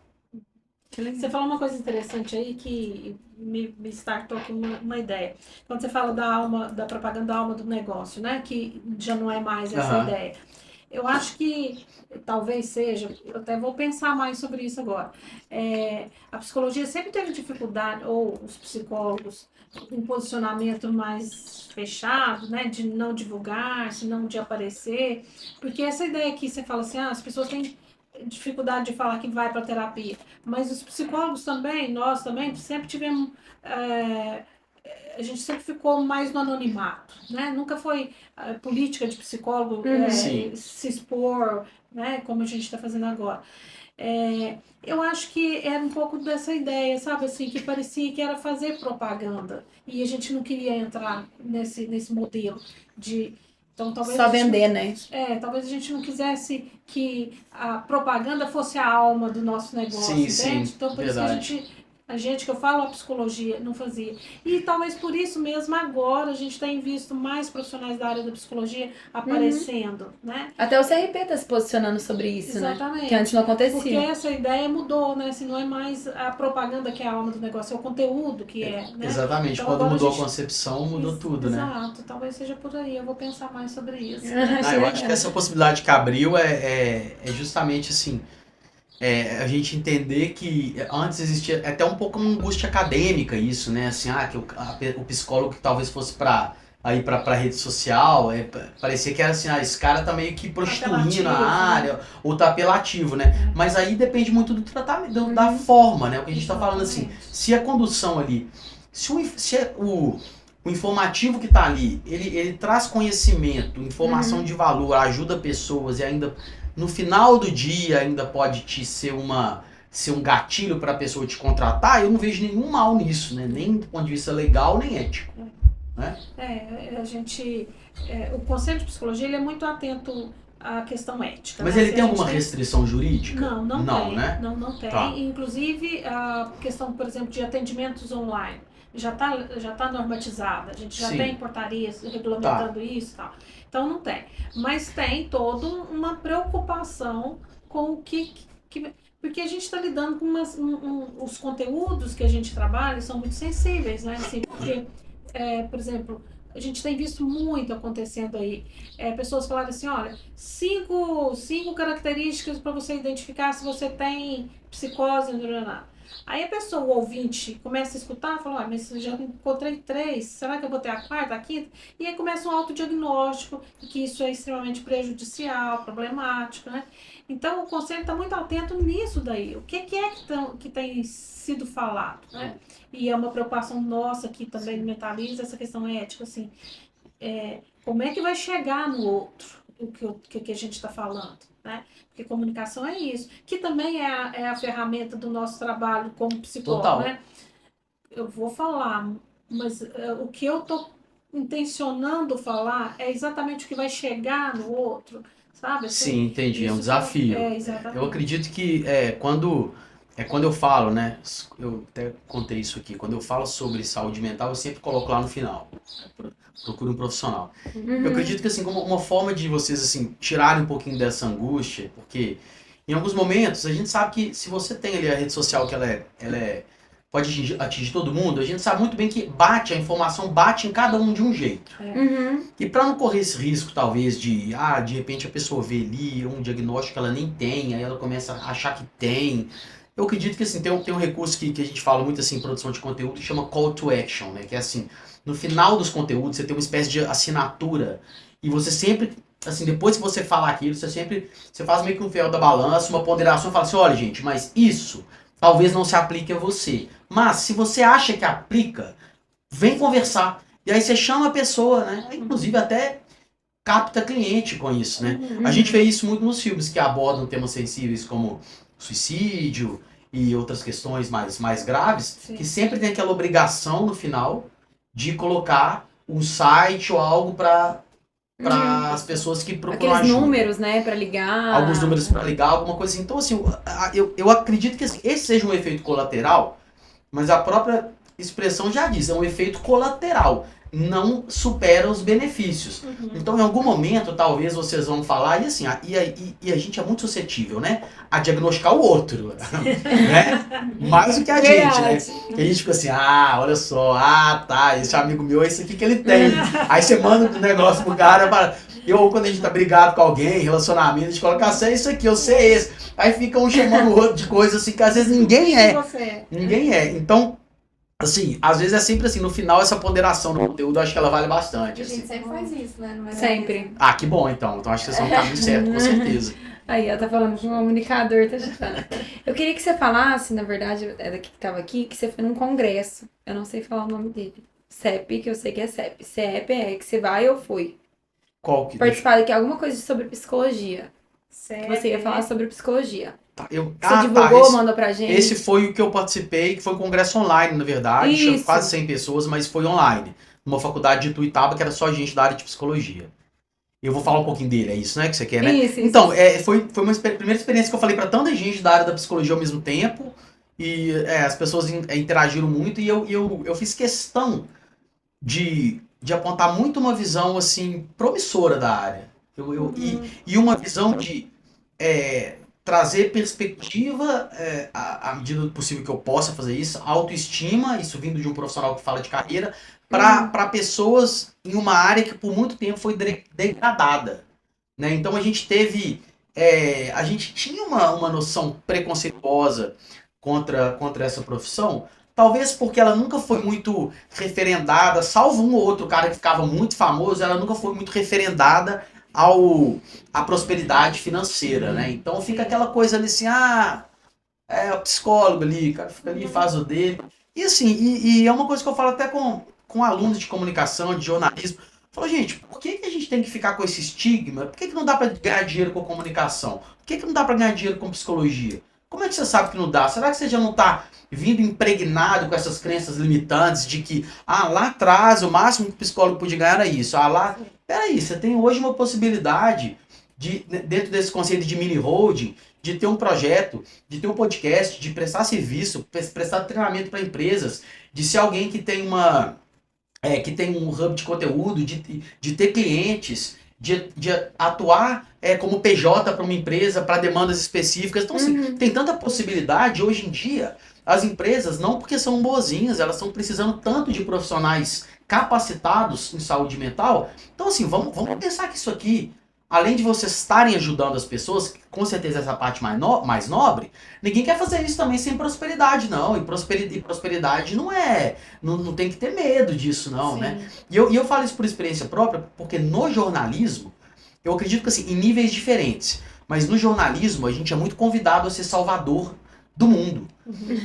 C: Você falou uma coisa interessante aí que me startou aqui uma ideia. Quando você fala da propaganda da alma do negócio, né? Que já não é mais essa ideia. Eu acho que talvez seja, eu até vou pensar mais sobre isso agora. A psicologia sempre teve dificuldade, ou os psicólogos, um posicionamento mais fechado, né? De não divulgar, de não de aparecer. Porque essa ideia que você fala assim, as pessoas têm dificuldade de falar que vai para terapia, mas os psicólogos também, nós também, sempre tivemos, a gente sempre ficou mais no anonimato, né? Nunca foi política de psicólogo
B: Sim.
C: se expor, né? Como a gente está fazendo agora. Eu acho que era um pouco dessa ideia, sabe, assim, que parecia que era fazer propaganda, e a gente não queria entrar nesse modelo de... Então, talvez
A: Só vender, né?
C: talvez a gente não quisesse que a propaganda fosse a alma do nosso negócio,
B: Sim,
C: entende?
B: sim,
C: Então, por
B: verdade.
C: isso que a gente que eu falo, a psicologia não fazia. E talvez por isso mesmo agora a gente tem visto mais profissionais da área da psicologia aparecendo, né?
A: Até o CRP está se posicionando sobre isso,
C: Exatamente.
A: né? Que antes não acontecia.
C: Porque essa ideia mudou, né? Se não é mais a propaganda que é a alma do negócio, é o conteúdo que né?
B: Exatamente.
C: Então,
B: Quando
C: agora
B: mudou a concepção, mudou tudo, né?
C: Exato. Talvez seja por aí. Eu vou pensar mais sobre isso.
B: Eu acho que essa possibilidade que abriu é justamente assim, a gente entender que antes existia até um pouco uma angústia acadêmica isso, né? Assim, que o psicólogo que talvez fosse para rede social, parecia que era assim, esse cara tá meio que prostituindo a área, né? Ou tá apelativo, né? Mas aí depende muito do tratamento, da forma, né? O que a gente tá falando assim, se a condução ali, se o informativo que tá ali, ele traz conhecimento, informação de valor, ajuda pessoas e ainda no final do dia ainda pode ser um gatilho para a pessoa te contratar, eu não vejo nenhum mal nisso, né? Nem do ponto de vista legal, nem ético. Né?
C: O Conselho de Psicologia ele é muito atento à questão ética.
B: Mas
C: né?
B: ele tem alguma restrição jurídica?
C: Não tem.
B: Né?
C: Não tem.
B: Tá.
C: Inclusive, a questão, por exemplo, de atendimentos online já tá normatizada. A gente já tem portarias regulamentando isso e tal. Então, não tem. Mas tem toda uma preocupação com o que porque a gente está lidando com os conteúdos que a gente trabalha são muito sensíveis, né? Assim, porque, por exemplo, a gente tem visto muito acontecendo aí. Pessoas falarem assim, olha, cinco características para você identificar se você tem psicose neuronal. Aí a pessoa, o ouvinte, começa a escutar e fala, mas eu já encontrei 3, será que eu vou ter a 4ª, a 5ª? E aí começa um autodiagnóstico, que isso é extremamente prejudicial, problemático, né? Então o conselho está muito atento nisso daí. O que tem sido falado, né? E é uma preocupação nossa que também mentaliza essa questão ética, assim, como é que vai chegar no outro o que a gente está falando, né? Porque comunicação é isso, que também é a ferramenta do nosso trabalho como psicólogo. Total. Né? Eu vou falar, mas o que eu estou intencionando falar é exatamente o que vai chegar no outro, sabe? Assim,
B: sim, entendi, é um desafio.
C: Exatamente.
B: Eu acredito que quando eu falo, né, eu até contei isso aqui, quando eu falo sobre saúde mental, eu sempre coloco lá no final, procure um profissional. Eu acredito que assim, como uma forma de vocês assim tirarem um pouquinho dessa angústia, porque em alguns momentos a gente sabe que se você tem ali a rede social que ela pode atingir todo mundo, a gente sabe muito bem que a informação bate em cada um de um jeito. E para não correr esse risco, talvez, de repente a pessoa vê ali um diagnóstico que ela nem tem, aí ela começa a achar que tem. Eu acredito que assim, tem um recurso que a gente fala muito assim em produção de conteúdo que chama Call to Action, né? Que é assim, no final dos conteúdos você tem uma espécie de assinatura e você sempre, assim, depois que você falar aquilo, você faz meio que um fiel da balança, uma ponderação e fala assim, olha gente, mas isso talvez não se aplique a você. Mas se você acha que aplica, vem conversar. E aí você chama a pessoa, né? Inclusive até capta cliente com isso, né? A gente vê isso muito nos filmes que abordam temas sensíveis como suicídio e outras questões mais graves, que sempre tem aquela obrigação no final de colocar um site ou algo para as pessoas que procuram
A: aqueles
B: ajuda.
A: números, né, para ligar.
B: Alguns números para ligar, alguma coisa assim. Então, assim, eu acredito que esse seja um efeito colateral, mas a própria expressão já diz, é um efeito colateral. Não supera os benefícios. Então, em algum momento, talvez vocês vão falar, e assim, e a gente é muito suscetível, né? A diagnosticar o outro, né? Mais do que a gente, né? Que a gente fica assim, olha só, tá, esse amigo meu, é isso aqui que ele tem. Aí você manda um negócio pro cara, quando a gente tá brigado com alguém, relacionamento, a gente coloca assim, é isso aqui, eu sei esse. Aí fica um chamando o outro de coisa assim, que às vezes ninguém é. Ninguém é. Então, assim, às vezes é sempre assim, no final essa ponderação do conteúdo, eu acho que ela vale bastante.
D: A gente sempre faz isso, né?
A: Sempre.
B: Que bom então. Então acho que vocês são no caminho certo, com certeza.
A: Aí, ela tá falando que o comunicador tá chutando. Eu queria que você falasse, na verdade, é daqui que tava aqui, que você foi num congresso. Eu não sei falar o nome dele. CEP, que eu sei que é CEP. CEP é que você vai ou foi.
B: Qual que...
A: Participar daqui alguma coisa sobre psicologia. Que você ia falar
C: Certo.
A: sobre psicologia.
B: Você
A: Divulgou, mandou pra gente?
B: Esse foi o que eu participei, que foi um congresso online, na verdade. Tinha
A: Isso.
B: quase 100 pessoas, mas foi online. Numa faculdade de Ituiutaba, que era só gente da área de psicologia. Eu vou falar um pouquinho dele, é isso, né, que você quer, né?
A: Isso.
B: Então, foi uma primeira experiência que eu falei pra tanta gente da área da psicologia ao mesmo tempo. E as pessoas interagiram muito. E eu fiz questão de apontar muito uma visão, assim, promissora da área. E uma visão de trazer perspectiva, à medida do possível que eu possa fazer isso, autoestima, isso vindo de um profissional que fala de carreira, para pessoas em uma área que por muito tempo foi degradada. Né? Então a gente teve. A gente tinha uma noção preconceituosa contra essa profissão, talvez porque ela nunca foi muito referendada, salvo um ou outro cara que ficava muito famoso, ela nunca foi muito referendada à prosperidade financeira, né? Então fica aquela coisa ali assim, é o psicólogo ali, o cara fica ali, faz o dele. E assim, e é uma coisa que eu falo até com alunos de comunicação, de jornalismo. Falo, gente, por que a gente tem que ficar com esse estigma? Por que não dá pra ganhar dinheiro com comunicação? Por que não dá pra ganhar dinheiro com psicologia? Como é que você sabe que não dá? Será que você já não tá vindo impregnado com essas crenças limitantes de que, lá atrás o máximo que o psicólogo podia ganhar era isso. Lá... Peraí, você tem hoje uma possibilidade de, dentro desse conceito de mini holding, de ter um projeto, de ter um podcast, de prestar serviço, prestar treinamento para empresas, de ser alguém que tem que tem um hub de conteúdo, de ter clientes, de atuar como PJ para uma empresa, para demandas específicas. Então, assim, tem tanta possibilidade hoje em dia. As empresas, não porque são boazinhas, elas estão precisando tanto de profissionais capacitados em saúde mental. Então, assim, vamos pensar que isso aqui, além de vocês estarem ajudando as pessoas, com certeza essa parte mais nobre, ninguém quer fazer isso também sem prosperidade, não. E prosperidade não tem que ter medo disso, não,
C: Sim.
B: né? E eu falo isso por experiência própria, porque no jornalismo, eu acredito que assim, em níveis diferentes, mas no jornalismo a gente é muito convidado a ser salvador do mundo.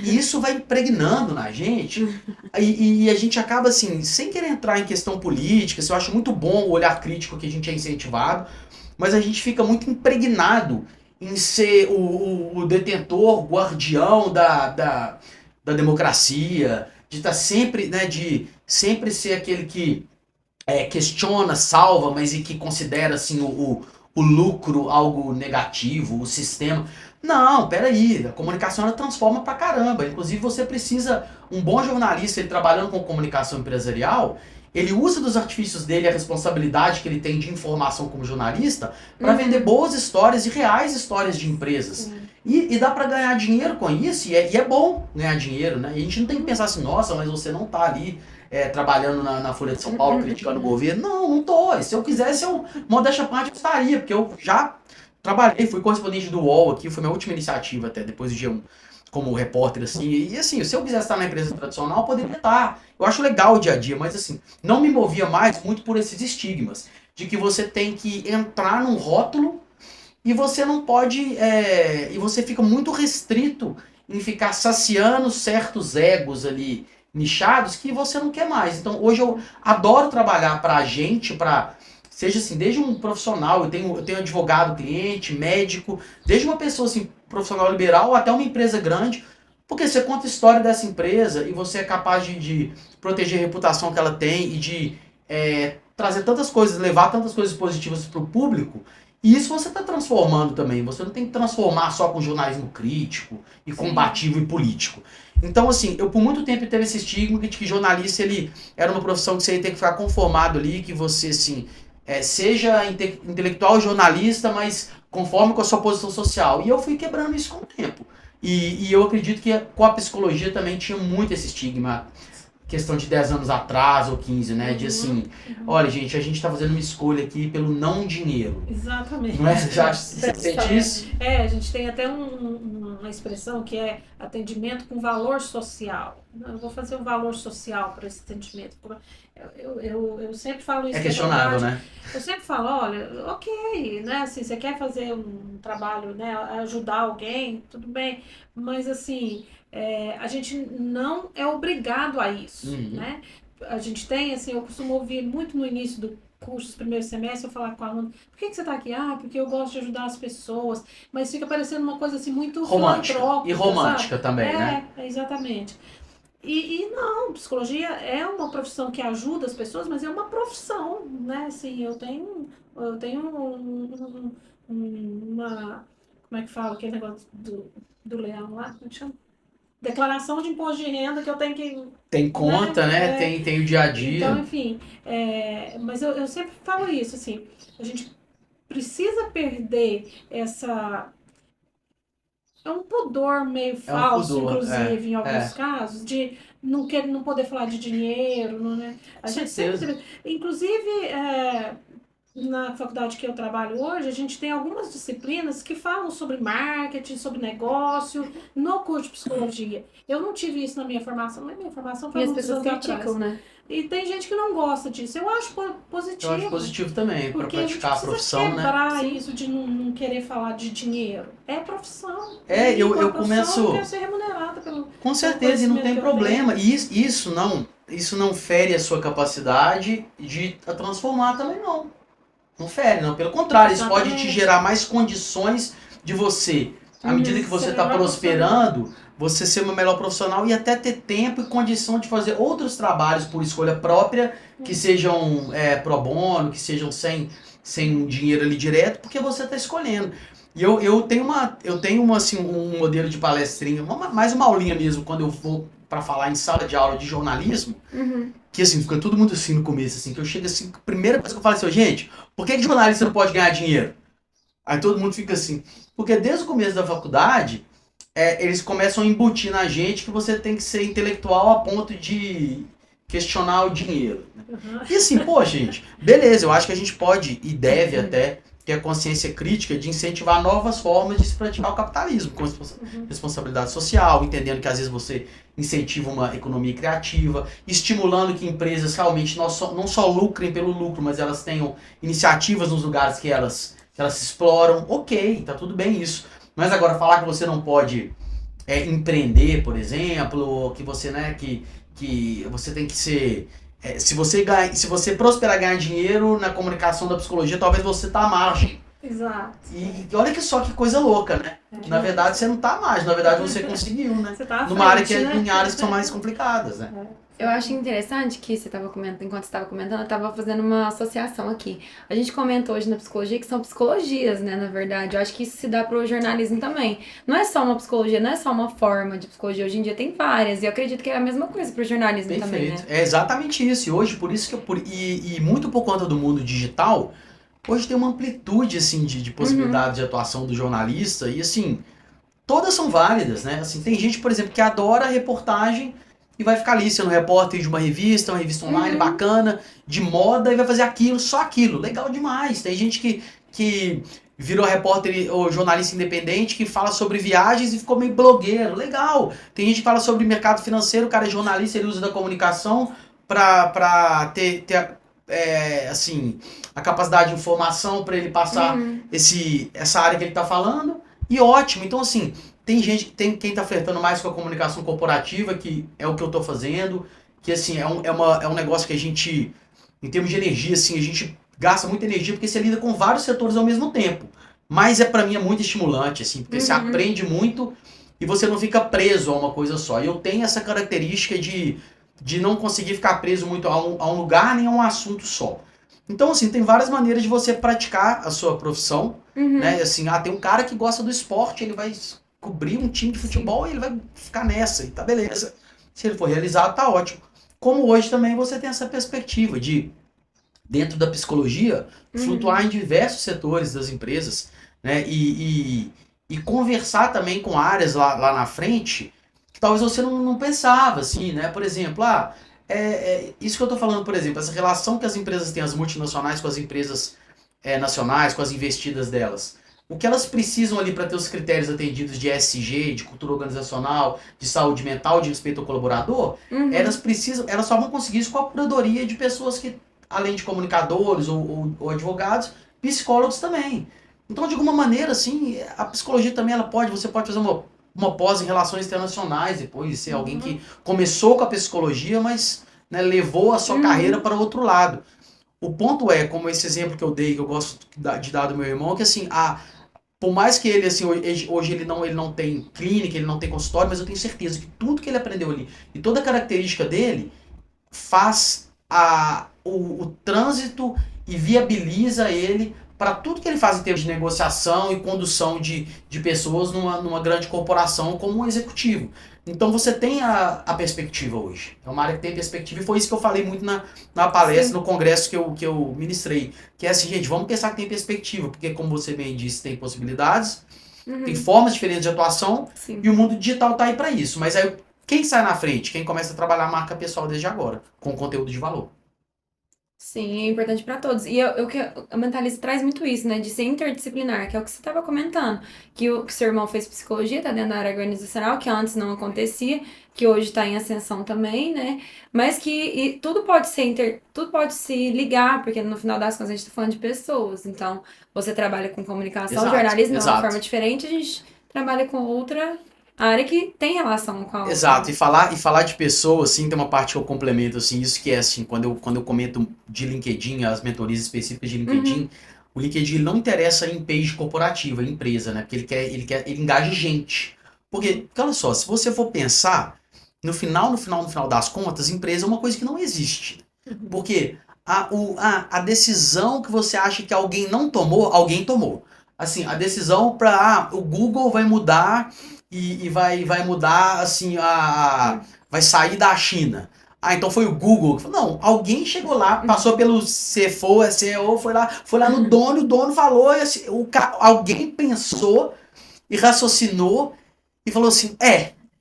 B: E isso vai impregnando na gente e a gente acaba assim, sem querer entrar em questão política, eu acho muito bom o olhar crítico que a gente é incentivado, mas a gente fica muito impregnado em ser o detentor, guardião da democracia, de estar sempre, né, de sempre ser aquele que questiona, salva, mas e que considera assim o lucro algo negativo, o sistema. Não, peraí, a comunicação ela transforma pra caramba. Inclusive você precisa, um bom jornalista, ele trabalhando com comunicação empresarial, ele usa dos artifícios dele, a responsabilidade que ele tem de informação como jornalista, para vender boas histórias e reais histórias de empresas. E dá pra ganhar dinheiro com isso, e é bom ganhar dinheiro, né? E a gente não tem que pensar assim, nossa, mas você não tá ali trabalhando na Folha de São Paulo, criticando o governo. Não tô. Se eu quisesse, modéstia à parte, eu estaria, porque eu já trabalhei, fui correspondente do UOL aqui, foi minha última iniciativa até, depois do G1, como repórter, assim. E assim, se eu quisesse estar na empresa tradicional, eu poderia estar. Eu acho legal o dia a dia, mas assim, não me movia mais muito por esses estigmas, de que você tem que entrar num rótulo e você não pode, e você fica muito restrito em ficar saciando certos egos ali, nichados, que você não quer mais. Então, hoje eu adoro trabalhar pra gente, seja assim, desde um profissional, eu tenho advogado, cliente, médico, desde uma pessoa assim, profissional liberal até uma empresa grande, porque você conta a história dessa empresa e você é capaz de proteger a reputação que ela tem e de trazer tantas coisas, levar tantas coisas positivas para o público, e isso você está transformando também. Você não tem que transformar só com jornalismo crítico e combativo e político. Então, assim, eu por muito tempo teve esse estigma de que jornalista ele era uma profissão que você ia ter que ficar conformado ali, que você, assim, seja intelectual jornalista, mas conforme com a sua posição social. E eu fui quebrando isso com o tempo. E eu acredito que com a psicologia também tinha muito esse estigma, questão de 10 anos atrás ou 15, né? De assim, olha, gente, a gente tá fazendo uma escolha aqui pelo não dinheiro.
C: Exatamente.
B: Não é? Você sente isso?
C: A gente tem até um uma expressão que é atendimento com valor social. Eu vou fazer um valor social para esse atendimento. Eu sempre falo isso.
B: É questionável, né?
C: Eu sempre falo, olha, ok, né? Assim, você quer fazer um trabalho, né? Ajudar alguém, tudo bem. Mas assim, a gente não é obrigado a isso, né? A gente tem, assim, eu costumo ouvir muito no início do curso, os primeiros semestres, eu falar com o aluno, por que você está aqui? Ah, porque eu gosto de ajudar as pessoas. Mas fica parecendo uma coisa assim muito
B: romântica.
C: filantrópica.
B: E romântica
C: sabe?
B: também, né?
C: Exatamente. E não, psicologia é uma profissão que ajuda as pessoas, mas é uma profissão, né? Assim, eu tenho uma, como é que fala aquele negócio do leão lá, como é que chama? Declaração de imposto de renda que eu tenho que...
B: Tem conta, né? Tem o dia a dia.
C: Então, enfim, mas eu sempre falo isso, assim, a gente precisa perder essa... É um pudor meio falso, inclusive, em alguns casos, de não poder falar de dinheiro, não, né? A gente sempre... Inclusive, na faculdade que eu trabalho hoje, a gente tem algumas disciplinas que falam sobre marketing, sobre negócio, no curso de psicologia. Eu não tive isso na minha formação, mas minha formação foi muitos anos atrás.
A: E as pessoas criticam, né?
C: E tem gente que não gosta disso. Eu acho positivo.
B: Eu acho positivo também, para praticar a profissão, né?
C: Quebrar isso de não querer falar de dinheiro. É profissão.
B: Eu começo...
C: Eu quero ser remunerada pelo...
B: Com certeza, e não tem problema. E isso não fere a sua capacidade de a transformar também, não. Não fere, não. Pelo contrário, isso pode te gerar mais condições de você, à medida que você está prosperando, você ser uma melhor profissional e até ter tempo e condição de fazer outros trabalhos por escolha própria, que sejam pro bono, que sejam sem dinheiro ali direto, porque você está escolhendo. E eu tenho assim, um modelo de palestrinha, mais uma aulinha mesmo, quando eu vou para falar em sala de aula de jornalismo, que assim, fica todo mundo assim no começo, assim, que eu chego assim, a primeira coisa que eu falo assim, gente, por que jornalista não pode ganhar dinheiro? Aí todo mundo fica assim, porque desde o começo da faculdade, eles começam a embutir na gente que você tem que ser intelectual a ponto de questionar o dinheiro. Né? E assim, pô, gente, beleza, eu acho que a gente pode e deve até ter a consciência crítica de incentivar novas formas de se praticar o capitalismo, com responsabilidade social, entendendo que às vezes você incentiva uma economia criativa, estimulando que empresas realmente não só lucrem pelo lucro, mas elas tenham iniciativas nos lugares que elas se exploram. Ok, tá tudo bem isso. Mas agora falar que você não pode empreender, por exemplo, que você, né, que você tem que ser... se você prosperar e ganhar dinheiro na comunicação da psicologia, talvez você tá à margem.
C: Exato.
B: E olha que só que coisa louca, né? Na verdade, você não tá à margem, na verdade você conseguiu, né?
C: Você tá à
B: numa área
C: frente, né?
B: em áreas que são mais complicadas, né?
A: Eu acho interessante que você estava comentando, enquanto você estava comentando, eu estava fazendo uma associação aqui. A gente comenta hoje na psicologia que são psicologias, né, na verdade. Eu acho que isso se dá para o jornalismo também. Não é só uma psicologia, não é só uma forma de psicologia. Hoje em dia tem várias, e eu acredito que é a mesma coisa para o jornalismo também, né?
B: É exatamente isso. E hoje, por isso que e muito por conta do mundo digital, hoje tem uma amplitude, assim, de possibilidade de atuação do jornalista, e assim, todas são válidas, né? Assim, tem gente, por exemplo, que adora reportagem e vai ficar ali sendo repórter de uma revista online bacana, de moda, e vai fazer aquilo, só aquilo. Legal demais. Tem gente que virou repórter ou jornalista independente, que fala sobre viagens e ficou meio blogueiro. Legal. Tem gente que fala sobre mercado financeiro, o cara é jornalista, ele usa da comunicação para ter assim, a capacidade de informação para ele passar essa área que ele tá falando. E ótimo. Então, assim... Tem quem tá flertando mais com a comunicação corporativa, que é o que eu tô fazendo, que assim, é um negócio que a gente, em termos de energia, assim, a gente gasta muita energia porque você lida com vários setores ao mesmo tempo. Mas pra mim é muito estimulante, assim, porque você aprende muito e você não fica preso a uma coisa só. E eu tenho essa característica de não conseguir ficar preso muito a um lugar nem a um assunto só. Então, assim, tem várias maneiras de você praticar a sua profissão, né? Assim, tem um cara que gosta do esporte, ele vai cobrir um time de futebol e ele vai ficar nessa, e tá beleza. Se ele for realizado, tá ótimo. Como hoje também você tem essa perspectiva de, dentro da psicologia, flutuar em diversos setores das empresas, né? E conversar também com áreas lá na frente que talvez você não pensava, assim, né? Por exemplo, isso que eu tô falando, por exemplo, essa relação que as empresas têm, as multinacionais, com as empresas nacionais, com as investidas delas. o que elas precisam ali para ter os critérios atendidos de ESG, de cultura organizacional, de saúde mental, de respeito ao colaborador, elas só vão conseguir isso com a curadoria de pessoas que, além de comunicadores ou advogados, psicólogos também. Então, de alguma maneira, assim, a psicologia também você pode fazer uma pós em relações internacionais, depois de ser alguém que começou com a psicologia, mas né, levou a sua carreira para outro lado. O ponto é, como esse exemplo que eu dei, que eu gosto de dar do meu irmão, que assim, por mais que ele, assim, hoje ele não tem clínica, ele não tem consultório, mas eu tenho certeza que tudo que ele aprendeu ali e toda a característica dele faz o trânsito e viabiliza ele para tudo que ele faz em termos de negociação e condução de pessoas numa grande corporação como um executivo. Então você tem a perspectiva hoje. É uma área que tem perspectiva e foi isso que eu falei muito na palestra, no congresso que eu ministrei. Que é assim, gente, vamos pensar que tem perspectiva, porque como você bem disse, tem possibilidades, tem formas diferentes de atuação e o mundo digital está aí para isso. Mas aí quem sai na frente? Quem começa a trabalhar a marca pessoal desde agora, com conteúdo de valor.
A: Sim, é importante para todos. E a Mentalize traz muito isso, né? De ser interdisciplinar, que é o que você estava comentando. Que o seu irmão fez psicologia, tá dentro da área organizacional, que antes não acontecia, que hoje está em ascensão também, né? Mas que tudo pode tudo pode se ligar, porque no final das contas a gente está falando de pessoas. Então, você trabalha com comunicação, jornalismo é uma forma diferente, a gente trabalha com outra área que tem relação com a outra.
B: Exato, e falar de pessoas, assim, tem uma parte que eu complemento, assim, isso que é, assim, quando eu comento de LinkedIn, as mentorias específicas de LinkedIn, o LinkedIn não interessa em page corporativa, em empresa, né, porque ele engaja gente. Porque, olha só, se você for pensar, no final das contas, empresa é uma coisa que não existe. Porque a decisão que você acha que alguém não tomou, alguém tomou. Assim, a decisão para o Google vai mudar e vai mudar, assim, vai sair da China. Então foi o Google. Não, alguém chegou lá, passou pelo CFO, CEO, foi lá no dono, o dono falou, e assim, alguém pensou e raciocinou e falou assim,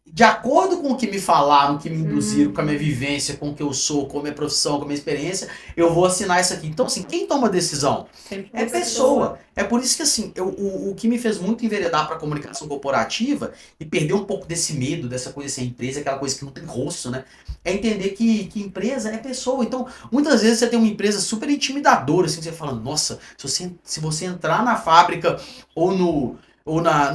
B: de acordo com o que me falaram, o que me induziram, com a minha vivência, com o que eu sou, com a minha profissão, com a minha experiência, eu vou assinar isso aqui. Então, assim, quem toma a decisão? É pessoa. É por isso que, assim, o que me fez muito enveredar para a comunicação corporativa e perder um pouco desse medo, dessa coisa assim, empresa, aquela coisa que não tem rosto, né? É entender que empresa é pessoa. Então, muitas vezes você tem uma empresa super intimidadora, assim, que você fala, nossa, se você entrar na fábrica ou no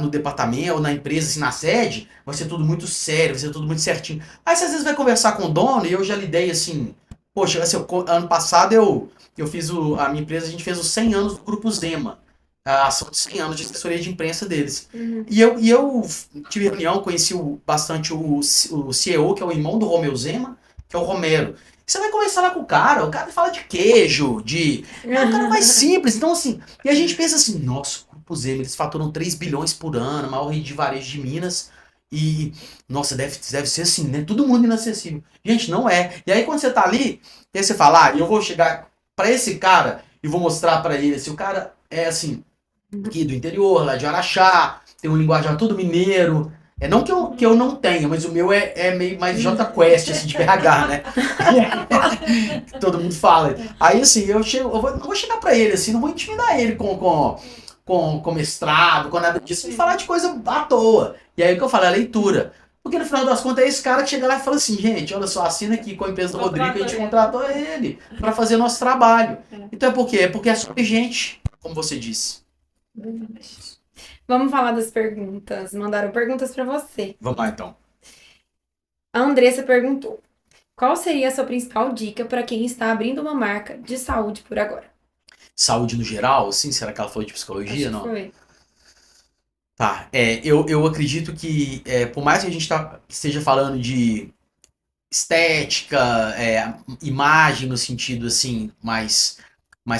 B: departamento, ou na empresa, assim, na sede, vai ser tudo muito sério, vai ser tudo muito certinho. Aí você às vezes vai conversar com o dono, e eu já lidei assim, poxa, assim, ano passado eu fiz a minha empresa, a gente fez os 100 anos do Grupo Zema, a ação de 100 anos de assessoria de imprensa deles. E eu tive reunião, conheci bastante o CEO, que é o irmão do Romeu Zema, que é o Romero. Você vai conversar lá com o cara fala de queijo, é um cara mais simples. Então, assim, e a gente pensa assim, nossa, o Grupo Zema, eles faturam 3 bilhões por ano, maior rede de varejo de Minas. E, nossa, deve ser assim, né? Todo mundo inacessível. Gente, não é. E aí, quando você tá ali, e aí você fala, eu vou chegar pra esse cara e vou mostrar pra ele, assim, o cara é assim, aqui do interior, lá de Araxá, tem um linguajar todo mineiro. Não que eu não tenha, mas o meu é meio mais J Quest, assim, de BH, né? Todo mundo fala. Aí, assim, eu vou chegar pra ele, assim, não vou intimidar ele com mestrado, com nada disso, e falar de coisa à toa. E aí o que eu falo, é a leitura. Porque no final das contas é esse cara que chega lá e fala assim, gente, olha só, assina aqui com a empresa do Rodrigo, a gente contratou ele pra fazer o nosso trabalho. Então é por quê? É porque é sobre gente, como você disse.
A: Vamos falar das perguntas. Mandaram perguntas pra você.
B: Vamos lá, então.
A: A Andressa perguntou, qual seria a sua principal dica para quem está abrindo uma marca de saúde por agora?
B: Saúde no geral, sim? Será que ela falou de psicologia?
A: Acho
B: Não.
A: que foi.
B: Tá, eu acredito que, por mais que a gente esteja falando de estética, imagem no sentido, assim, mais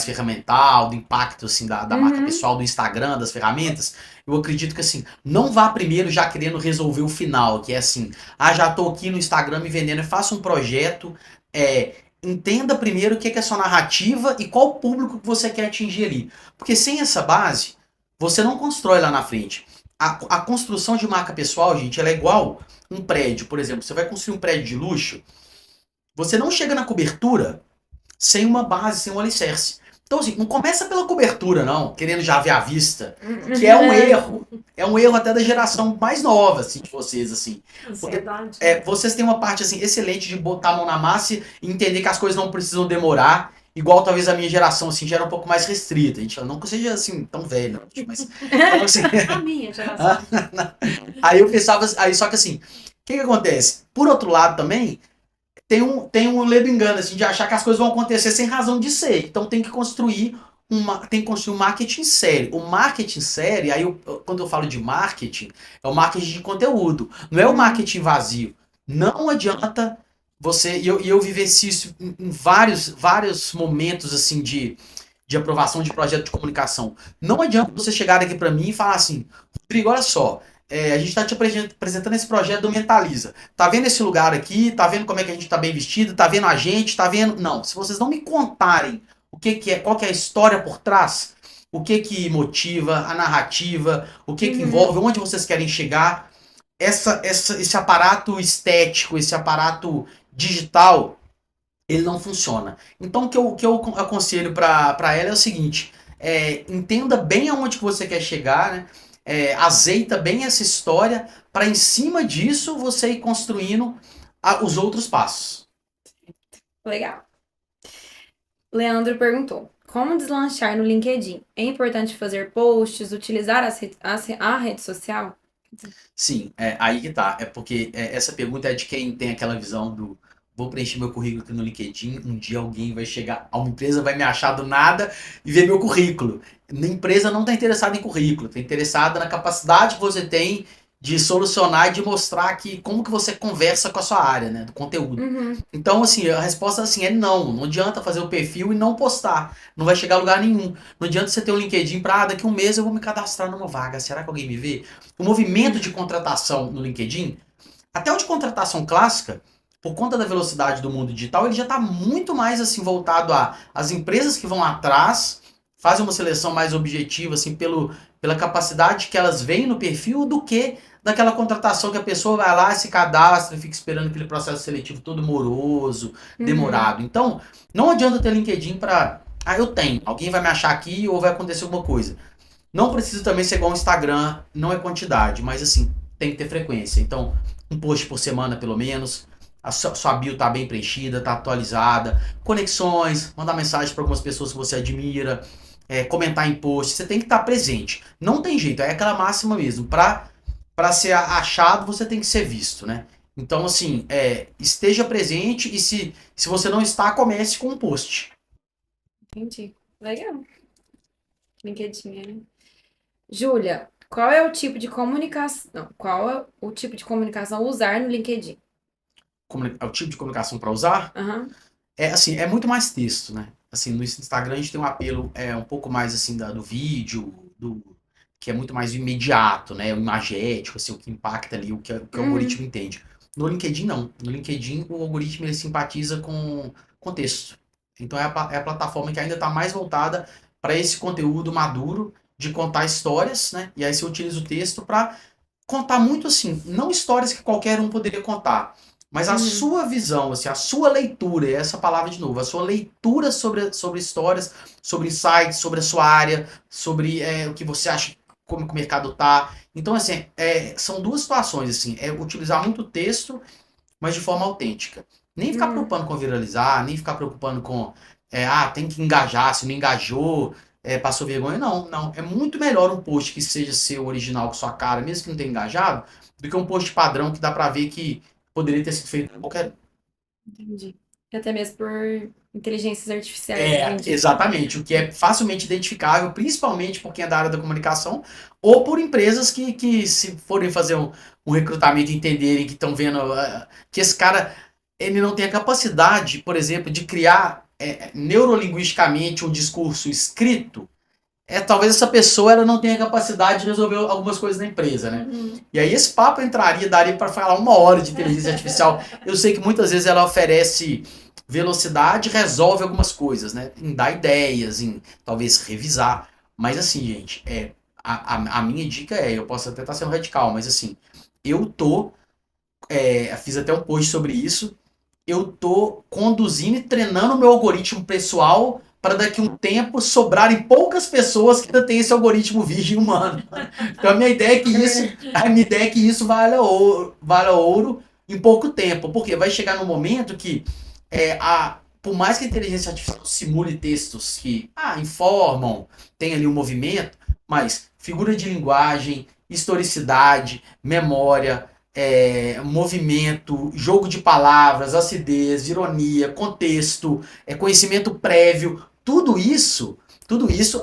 B: ferramental, do impacto, assim, da marca pessoal, do Instagram, das ferramentas, eu acredito que, assim, não vá primeiro já querendo resolver o final, que é assim, já tô aqui no Instagram me vendendo, faça um projeto, entenda primeiro o que é a sua narrativa e qual público que você quer atingir ali. Porque sem essa base, você não constrói lá na frente. A construção de marca pessoal, gente, ela é igual um prédio. Por exemplo, você vai construir um prédio de luxo, você não chega na cobertura sem uma base, sem um alicerce. Então, assim, não começa pela cobertura, não, querendo já ver à vista, que é um erro. É um erro até da geração mais nova, assim, de vocês, assim. Porque vocês têm uma parte, assim, excelente de botar a mão na massa e entender que as coisas não precisam demorar, igual talvez a minha geração, assim, já era um pouco mais restrita. A gente não que eu seja, assim, tão velho, não, mas... Então, assim,
C: A minha geração.
B: aí eu pensava, aí só que assim, o que acontece? Por outro lado também, tem um ledo engano, assim, de achar que as coisas vão acontecer sem razão de ser. Então tem que construir um marketing sério. O marketing sério, quando eu falo de marketing, é o marketing de conteúdo. Não é o marketing vazio. Não adianta você... E eu vivencio isso em vários momentos, assim, de aprovação de projeto de comunicação. Não adianta você chegar aqui para mim e falar assim, Rodrigo, olha só, a gente está te apresentando esse projeto do Mentaliza. Tá vendo esse lugar aqui? Tá vendo como é que a gente tá bem vestido? Tá vendo a gente? Tá vendo? Não, se vocês não me contarem o que é, qual que é a história por trás, o que motiva, a narrativa, o que envolve, onde vocês querem chegar, esse aparato estético, esse aparato digital, ele não funciona. Então o que eu aconselho para ela é o seguinte, entenda bem aonde que você quer chegar, né? Azeita bem essa história para em cima disso você ir construindo os outros passos.
A: Legal. Leandro perguntou: como deslanchar no LinkedIn? É importante fazer posts, utilizar a rede social?
B: Sim, aí que tá. É porque essa pergunta é de quem tem aquela visão do vou preencher meu currículo aqui no LinkedIn, um dia alguém vai chegar, uma empresa vai me achar do nada e ver meu currículo. A empresa não está interessada em currículo, está interessada na capacidade que você tem de solucionar e de mostrar como que você conversa com a sua área, né, do conteúdo. Então, assim, a resposta assim é não. Não adianta fazer o perfil e não postar. Não vai chegar a lugar nenhum. Não adianta você ter um LinkedIn para daqui a um mês eu vou me cadastrar numa vaga. Será que alguém me vê? O movimento de contratação no LinkedIn, até o de contratação clássica, por conta da velocidade do mundo digital, ele já está muito mais assim voltado às empresas que vão atrás, fazem uma seleção mais objetiva assim pela capacidade que elas veem no perfil do que daquela contratação que a pessoa vai lá, se cadastra e fica esperando aquele processo seletivo todo moroso, demorado. Então, não adianta ter LinkedIn para eu tenho, alguém vai me achar aqui ou vai acontecer alguma coisa. Não precisa também ser igual ao Instagram, não é quantidade, mas assim, tem que ter frequência. Então, um post por semana pelo menos, a sua bio tá bem preenchida, tá atualizada, conexões, mandar mensagem para algumas pessoas que você admira, comentar em post, você tem que estar presente. Não tem jeito, é aquela máxima mesmo, para ser achado você tem que ser visto, né? Então assim, esteja presente e se você não está, comece com um post.
A: Entendi. Legal. LinkedIn, né? Júlia, qual é o tipo de comunicação? Não, qual é o tipo de comunicação usar no LinkedIn?
B: O tipo de comunicação para usar? Assim, é muito mais texto, né? Assim, no Instagram a gente tem um apelo um pouco mais assim do vídeo, que é muito mais imediato, né? O imagético, assim, o que impacta ali, o que o algoritmo entende. No LinkedIn não. No LinkedIn o algoritmo ele simpatiza com texto. Então é a plataforma que ainda está mais voltada para esse conteúdo maduro de contar histórias, né? E aí você utiliza o texto para contar muito assim, não histórias que qualquer um poderia contar, mas a sua visão, assim, a sua leitura, e essa palavra de novo, a sua leitura sobre histórias, sobre insights, sobre a sua área, sobre o que você acha, como que o mercado tá. Então, assim, são duas situações, assim, utilizar muito texto, mas de forma autêntica. Nem ficar preocupando com viralizar, nem ficar preocupando com, tem que engajar, se não engajou, passou vergonha. Não. É muito melhor um post que seja seu original com sua cara, mesmo que não tenha engajado, do que um post padrão que dá pra ver que poderia ter sido feito por qualquer um.
A: Entendi. Até mesmo por inteligências artificiais.
B: Exatamente. O que é facilmente identificável, principalmente por quem é da área da comunicação, ou por empresas que se forem fazer um recrutamento, entenderem que estão vendo que esse cara ele não tem a capacidade, por exemplo, de criar neurolinguisticamente um discurso escrito. Talvez essa pessoa ela não tenha capacidade de resolver algumas coisas na empresa, né? E aí esse papo daria para falar 1 hora de inteligência artificial. Eu sei que muitas vezes ela oferece velocidade, resolve algumas coisas, né? Em dar ideias, em talvez revisar. Mas assim, gente, a minha dica eu posso até estar sendo radical, mas assim, fiz até um post sobre isso, eu tô conduzindo e treinando o meu algoritmo pessoal para daqui a um tempo sobrarem poucas pessoas que ainda têm esse algoritmo virgem humano. Então a minha ideia é que isso valha ouro em pouco tempo, porque vai chegar num momento que por mais que a inteligência artificial simule textos que informam, tem ali um movimento, mas figura de linguagem, historicidade, memória, movimento, jogo de palavras, acidez, ironia, contexto, conhecimento prévio, tudo isso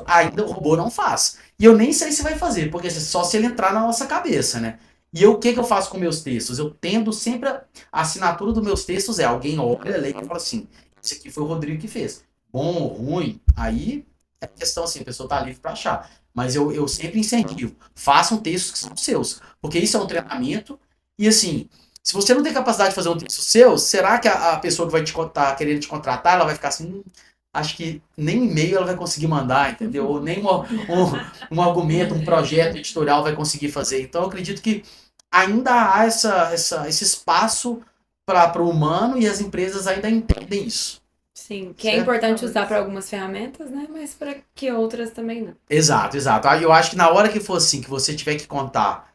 B: ainda o robô não faz. E eu nem sei se vai fazer, porque só se ele entrar na nossa cabeça, né? E o que eu faço com meus textos? Eu tendo sempre a assinatura dos meus textos alguém olha, lê e fala assim, isso aqui foi o Rodrigo que fez. Bom ou ruim, aí é questão assim, a pessoa tá livre para achar. Mas eu sempre incentivo, façam textos que são seus, porque isso é um treinamento. E assim, se você não tem capacidade de fazer um texto seu, será que a pessoa que vai querendo te contratar, ela vai ficar assim, acho que nem e-mail ela vai conseguir mandar, entendeu? Ou nem um argumento, um projeto editorial vai conseguir fazer. Então eu acredito que ainda há esse espaço para o humano e as empresas ainda entendem isso.
A: Sim, que é importante usar para algumas ferramentas, né? Mas para que outras também não.
B: Exato. Eu acho que na hora que for assim, que você tiver que contar,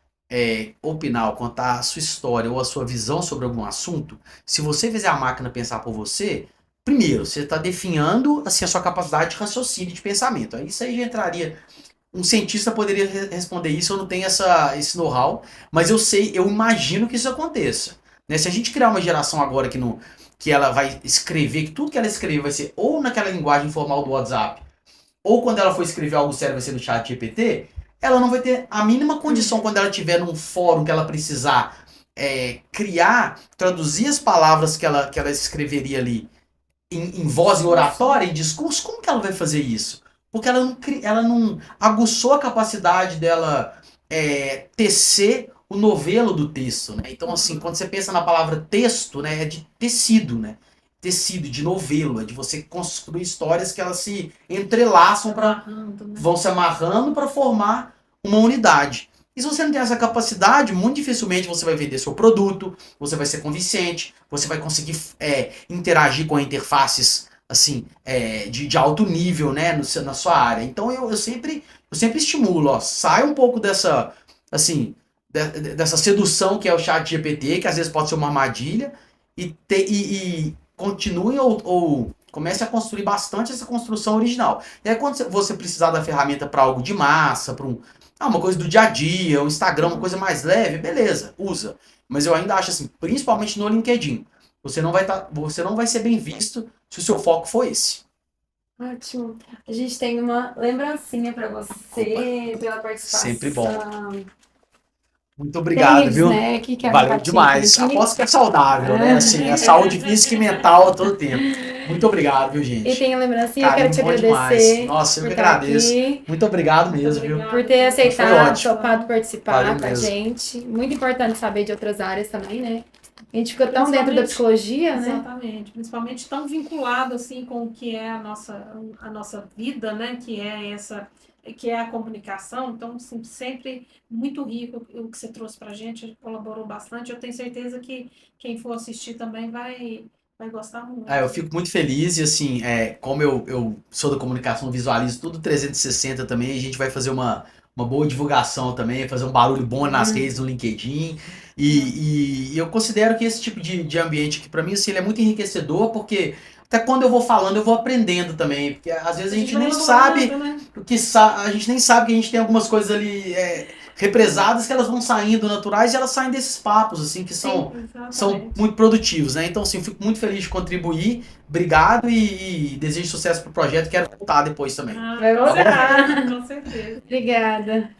B: opinar, contar a sua história ou a sua visão sobre algum assunto, se você fizer a máquina pensar por você, primeiro, você está definhando assim, a sua capacidade de raciocínio, de pensamento. Isso aí já entraria. Um cientista poderia responder isso, eu não tenho esse know-how, mas eu imagino que isso aconteça. Né? Se a gente criar uma geração agora que ela vai escrever, que tudo que ela escrever vai ser ou naquela linguagem informal do WhatsApp, ou quando ela for escrever algo sério vai ser no chat GPT, ela não vai ter a mínima condição quando ela estiver num fórum que ela precisar traduzir as palavras que ela escreveria ali em voz, em oratória, em discurso, como que ela vai fazer isso? Porque ela não aguçou a capacidade dela tecer o novelo do texto, né? Então, assim, quando você pensa na palavra texto, né, é de tecido, né? Tecido, de novelo, é de você construir histórias que elas se entrelaçam, vão se amarrando para formar uma unidade. E se você não tem essa capacidade, muito dificilmente você vai vender seu produto, você vai ser convincente, você vai conseguir interagir com interfaces assim, de alto nível, né, na sua área. Então eu sempre estimulo, sai um pouco dessa sedução que é o chat GPT, que às vezes pode ser uma armadilha, e continue ou comece a construir bastante essa construção original. E aí quando você precisar da ferramenta para algo de massa, para uma coisa do dia a dia, um Instagram, uma coisa mais leve, beleza, usa. Mas eu ainda acho assim, principalmente no LinkedIn, você não vai ser bem visto se o seu foco for esse.
A: Ótimo. A gente tem uma lembrancinha para você pela participação.
B: Sempre bom. Muito obrigado, viu?
A: Snack, que
B: valeu demais. Aposto que é saudável, né? Assim, a saúde física e mental a todo tempo. Muito obrigado, viu, gente?
A: E tem a lembrancinha, eu quero te agradecer.
B: Demais. Nossa, eu que agradeço. Aqui. Muito obrigado mesmo, viu?
A: Por ter aceitado, topado participar com a gente. Muito importante saber de outras áreas também, né? A gente ficou tão dentro da psicologia, né?
C: Exatamente. Principalmente tão vinculado assim com o que é a nossa vida, né? Que é a comunicação. Então, assim, sempre muito rico o que você trouxe pra gente, colaborou bastante. Eu tenho certeza que quem for assistir também vai gostar muito.
B: Eu fico muito feliz e assim, como eu sou da comunicação, visualizo tudo 360 também, a gente vai fazer uma boa divulgação também, fazer um barulho bom nas redes, no LinkedIn. E eu considero que esse tipo de ambiente aqui, pra mim, assim, ele é muito enriquecedor, porque até quando eu vou falando, eu vou aprendendo também. Porque às vezes a gente nem sabe, né? A gente nem sabe que a gente tem algumas coisas ali represadas que elas vão saindo naturais e elas saem desses papos, assim, que são muito produtivos, né? Então, assim, eu fico muito feliz de contribuir. Obrigado e desejo sucesso pro projeto. Quero voltar depois também.
C: Vai voltar, com certeza.
A: Obrigada.